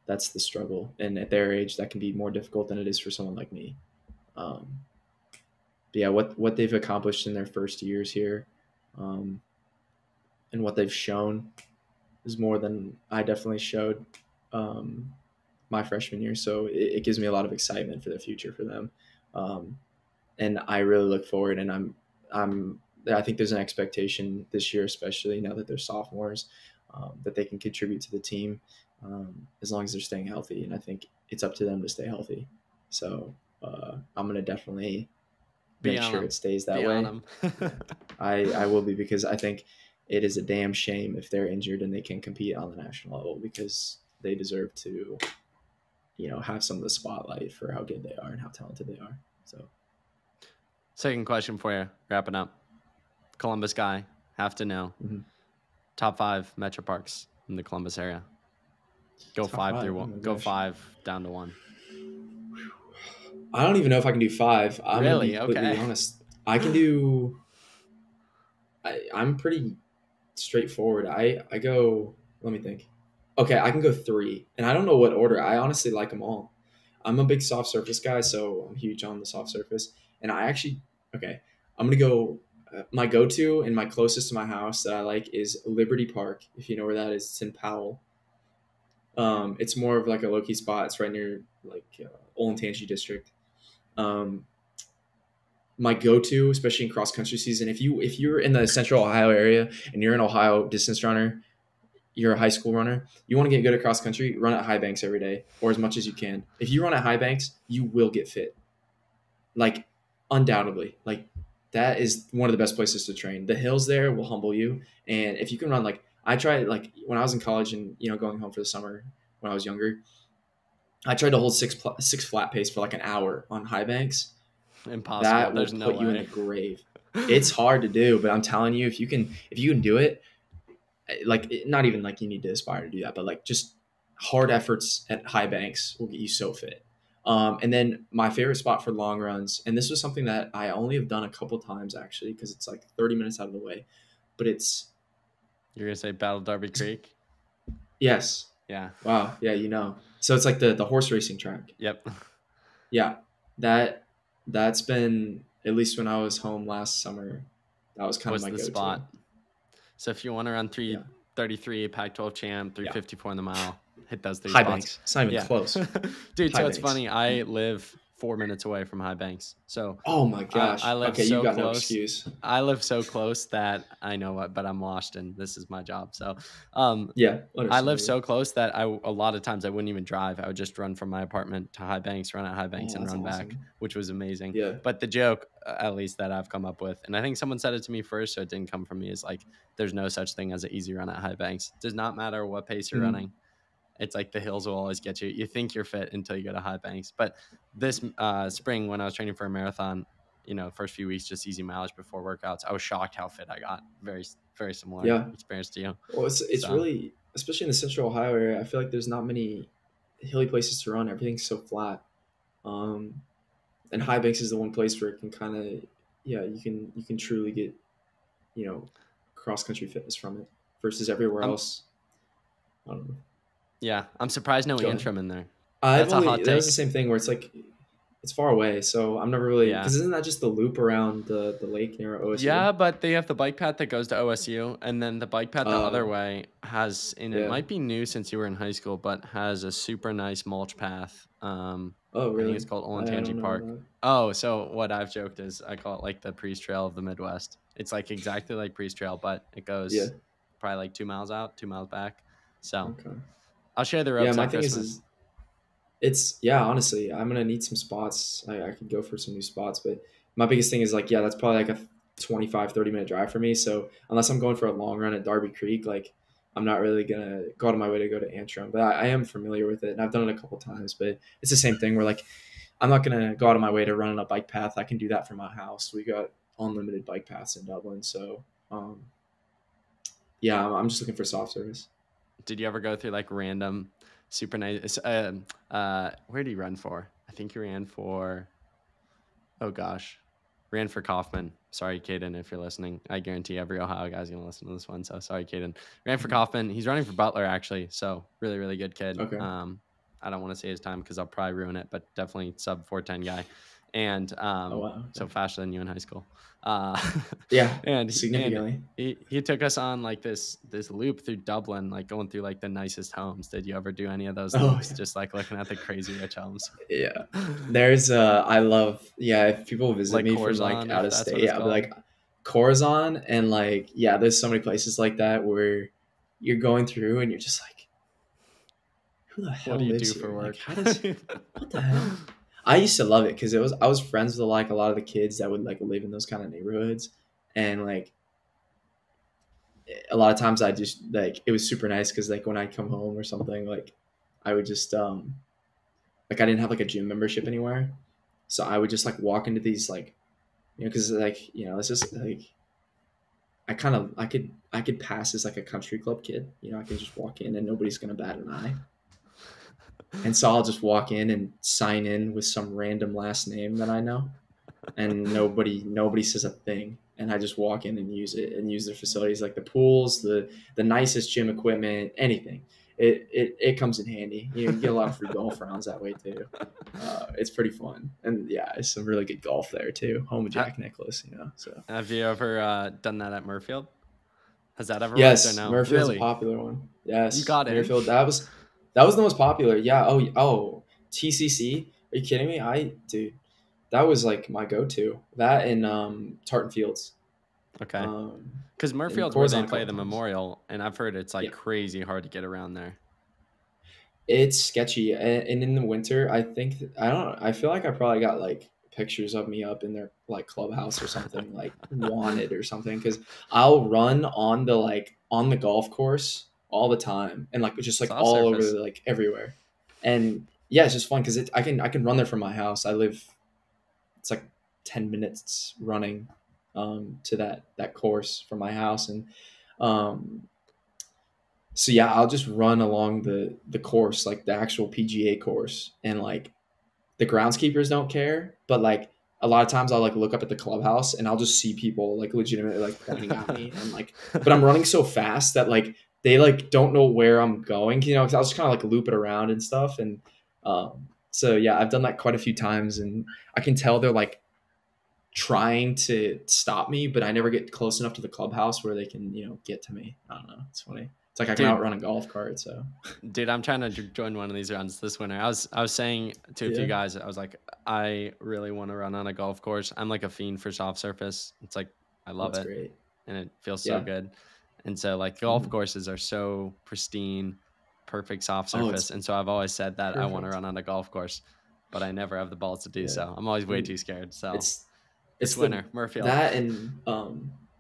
That's the struggle. And at their age, that can be more difficult than it is for someone like me. But yeah, what they've accomplished in their first years here, and what they've shown is more than I definitely showed my freshman year. So it gives me a lot of excitement for the future for them. And I really look forward, and I think there's an expectation this year, especially now that they're sophomores, that they can contribute to the team as long as they're staying healthy. And I think it's up to them to stay healthy. So I'm going to definitely make sure it stays that way. I will be, because I think it is a damn shame if they're injured and they can compete on the national level, because they deserve to, have some of the spotlight for how good they are and how talented they are. So, second question for you, wrapping up. Columbus guy, have to know. Top 5 metro parks in the Columbus area. Go top 5 through 1. Go 5 down to 1. I don't even know if I can do 5. I'm really? gonna be completely honest. I can do. I'm pretty straightforward. I go. Let me think. Okay, I can go 3, and I don't know what order. I honestly like them all. I'm a big soft surface guy, so I'm huge on the soft surface. And I'm gonna go. My go-to and my closest to my house that I like is Liberty Park. If you know where that is, it's in Powell. It's more of like a low-key spot. It's right near like Olentangy district. My go-to, especially in cross-country season, if you're in the Central Ohio area and you're an Ohio distance runner, you're a high school runner, you want to get good at cross-country, run at High Banks every day, or as much as you can. If you run at High Banks, you will get fit. Like, undoubtedly. Like, that is one of the best places to train. The hills there will humble you. And if you can run, like, I tried, like, when I was in college and, going home for the summer when I was younger, I tried to hold six flat pace for like an hour on High Banks. Impossible. That will put you in the grave. It's hard to do, but I'm telling you, if you can do it, like, not even like you need to aspire to do that, but like just hard efforts at High Banks will get you so fit. And then my favorite spot for long runs, and this was something that I only have done a couple times actually, because it's like 30 minutes out of the way, but it's. You're gonna say Battle Darby Creek? Yes. Yeah. Wow. Yeah, So it's like the horse racing track. Yep. Yeah. That's been, at least when I was home last summer, that was kind of my go-to spot. So if you want to run 3:33 Pac-12 champ, 3:54 in the mile, hit those 3 High spots. Banks. It's not even close. Dude, High so it's funny. I live 4 minutes away from high banks. So Oh my I gosh. live Okay, you so got no close. excuse. I live so close that I know what, but I'm washed and this is my job. So Yeah, I live understandable. so close that a lot of times I wouldn't even drive. I would just run from my apartment to High Banks, run at High Banks, Oh, and that's run back, awesome. which was amazing. Yeah. But the joke, at least that I've come up with, and I think someone said it to me first, so it didn't come from me, is like, there's no such thing as an easy run at High Banks. It does not matter what pace you're Mhm. running. It's like the hills will always get you. You think you're fit until you go to High Banks. But this spring, when I was training for a marathon, first few weeks, just easy mileage before workouts, I was shocked how fit I got. Very, very similar Yeah. experience to you. Well, it's So really, especially in the Central Ohio area, I feel like there's not many hilly places to run. Everything's so flat. Um, and High Banks is the one place where it can kind of, yeah, you can truly get, cross country fitness from it versus everywhere I'm, else. I don't know. yeah, I'm surprised no Go ahead. Antrim in there. I've That's a only hot that was take. the same thing where it's like it's far away, so I'm never really Yeah. because isn't that just the loop around the lake near OSU? Yeah, but they have the bike path that goes to OSU, and then the bike path the other Oh, way has, and it yeah. might be new since you were in high school, but has a super nice mulch path. Oh, I think really? it's called I don't Olentangy know Park. that. Oh, so what I've joked is I call it like the Priest Trail of the Midwest. It's like exactly like Priest Trail, but it Yeah. goes probably like 2 miles out, 2 miles back. So Okay. I'll share the Yeah, ropes my at thing Christmas. is it's yeah. Honestly, I'm gonna need some spots. I could go for some new spots, but my biggest thing is like yeah, that's probably like a 25-30 minute drive for me. So unless I'm going for a long run at Darby Creek, like I'm not really gonna go out of my way to go to Antrim. But I am familiar with it, and I've done it a couple times. But it's the same thing where like I'm not gonna go out of my way to run on a bike path. I can do that from my house. We got unlimited bike paths in Dublin, so yeah, I'm just looking for soft service. Did you ever go through like random super nice? Where did you run for? I think you ran for. Oh gosh, ran for Kaufman. Sorry, Caden, if you're listening. I guarantee every Ohio guy's gonna listen to this one. So sorry, Caden. Ran for Kaufman. He's running for Butler actually. So really, really good kid. Okay. I don't want to say his time because I'll probably ruin it, but definitely sub 4:10 guy, and Oh wow. so Okay. faster than you in high school. Uh, Yeah, and significantly. he took us on like this loop through Dublin, like going through like the nicest homes. Did you ever do any of those Oh loops? Just like looking at the crazy rich homes. yeah. There's I love yeah, if people visit Like me from like Corazon, out if of that's what state, it's I'll be called. like Corazon and like yeah, there's so many places like that where you're going through and you're just like, who the What hell do you lives do for here? Like work? how does what the hell? I used to love it because I was friends with like a lot of the kids that would like live in those kind of neighborhoods and like a lot of times I just like it was super nice because like when I'd come home or something like I would just like I didn't have like a gym membership anywhere, so I would just like walk into these like because like it's just like I could pass as like a country club kid, I can just walk in and nobody's gonna bat an eye, and so I'll just walk in and sign in with some random last name that I know, and nobody says a thing, and I just walk in and use it and use their facilities like the pools, the nicest gym equipment, anything. It comes in handy. You get a lot of free golf rounds that way too. It's pretty fun, and yeah, it's some really good golf there too. Home of Ha- Jack Nicklaus, So Have you ever done that at Murfield? Has that ever worked or yes, no? Murfield's a Really? popular one. You Yes, got in? Muirfield. That was the most popular. Yeah. Oh, TCC. Are you kidding me? Dude, that was like my go-to. That and Tartan Fields. Okay. Um, Because and Murfield's where they Corazon a play couple the times. Memorial, and I've heard it's like Yeah, crazy hard to get around there. it's sketchy, and in the winter, I think I don't. I feel like I probably got like pictures of me up in their like clubhouse or something, like wanted or something, because I'll run on the golf course all the time, and like just like Soft all over surface. like everywhere, and yeah, it's just fun because I can run there from my house. I live it's like 10 minutes running to that course from my house and um, so yeah I'll just run along the course like the actual PGA course and like the groundskeepers don't care but like a lot of times I'll like look up at the clubhouse and I'll just see people like legitimately like pointing at me and like but I'm running so fast that like they like don't know where I'm going 'cause I'll just kind of like loop it around and stuff and so yeah I've done that quite a few times and I can tell they're like trying to stop me, but I never get close enough to the clubhouse where they can, get to me. I don't know. It's funny. It's like I can outrun a golf cart. So, dude, I'm trying to join one of these runs this winter. I was saying to a few guys, I was like, I really want to run on a golf course. I'm like a fiend for soft surface. It's like I love it, great. and it feels so good. And so like golf courses are so pristine, perfect soft surface. And so I've always said that I want to run on a golf course, but I never have the balls to do so. I'm always way too scared. So it's winter, Murphy. That and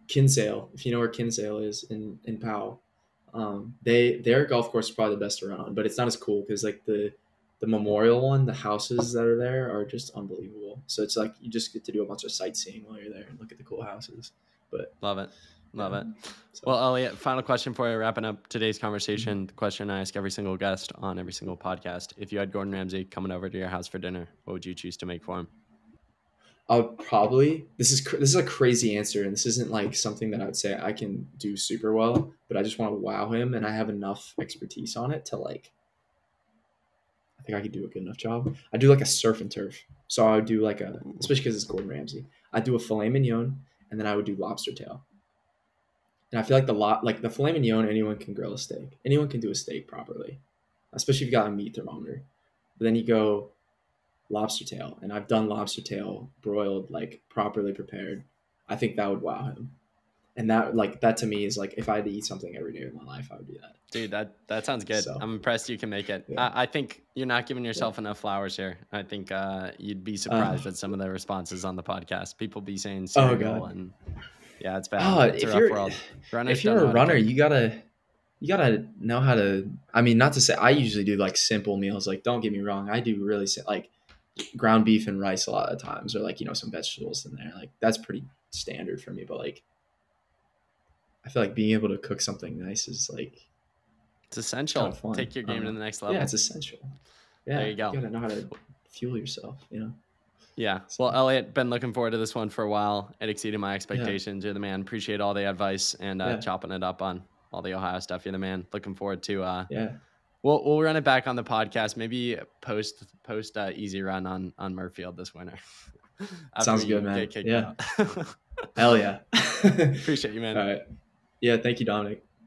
Kinsale, if you know where Kinsale is in Powell. Their golf course is probably the best to run on, but it's not as cool because like the Memorial one, the houses that are there are just unbelievable. So it's like you just get to do a bunch of sightseeing while you're there and look at the cool houses. But love it. So. Well, Elliott, final question for you, wrapping up today's conversation. The question I ask every single guest on every single podcast: if you had Gordon Ramsay coming over to your house for dinner, what would you choose to make for him? I would probably, this is a crazy answer, and this isn't like something that I would say I can do super well, but I just want to wow him, and I have enough expertise on it to like, I think I could do a good enough job. I do like a surf and turf. So I would do like especially because it's Gordon Ramsay, I'd do a filet mignon, and then I would do lobster tail. And I feel like the filet mignon, anyone can grill a steak. Anyone can do a steak properly, especially if you got a meat thermometer. But then you go lobster tail, and I've done lobster tail broiled, like properly prepared. I think that would wow him. And that to me is like, if I had to eat something every day of my life, I would do that. Dude, that sounds good. So, I'm impressed you can make it. Yeah. I think you're not giving yourself enough flowers here. I think you'd be surprised at some of the responses on the people. People be saying cereal and yeah, it's bad. It's a rough world. If you're a runner, you gotta know how to. I mean, not to say I usually do like simple meals. Like, don't get me wrong, I do really like ground beef and rice a lot of times, or like some vegetables in there. Like that's pretty standard for me. But like, I feel like being able to cook something nice is like it's essential. Fun. Take your game to the next level. Yeah, it's essential. Yeah, there you go. You gotta know how to fuel yourself. Yeah. Well, Elliott, been looking forward to this one for a while. It exceeded my expectations. You're the man. Appreciate all the advice and chopping it up on all the Ohio stuff. You're the man. Looking forward to We'll run it back on the podcast. Maybe post easy run on Murfield this winter. Sounds good, man. Yeah. Hell yeah. Appreciate you, man. All right. Yeah. Thank you, Dominic.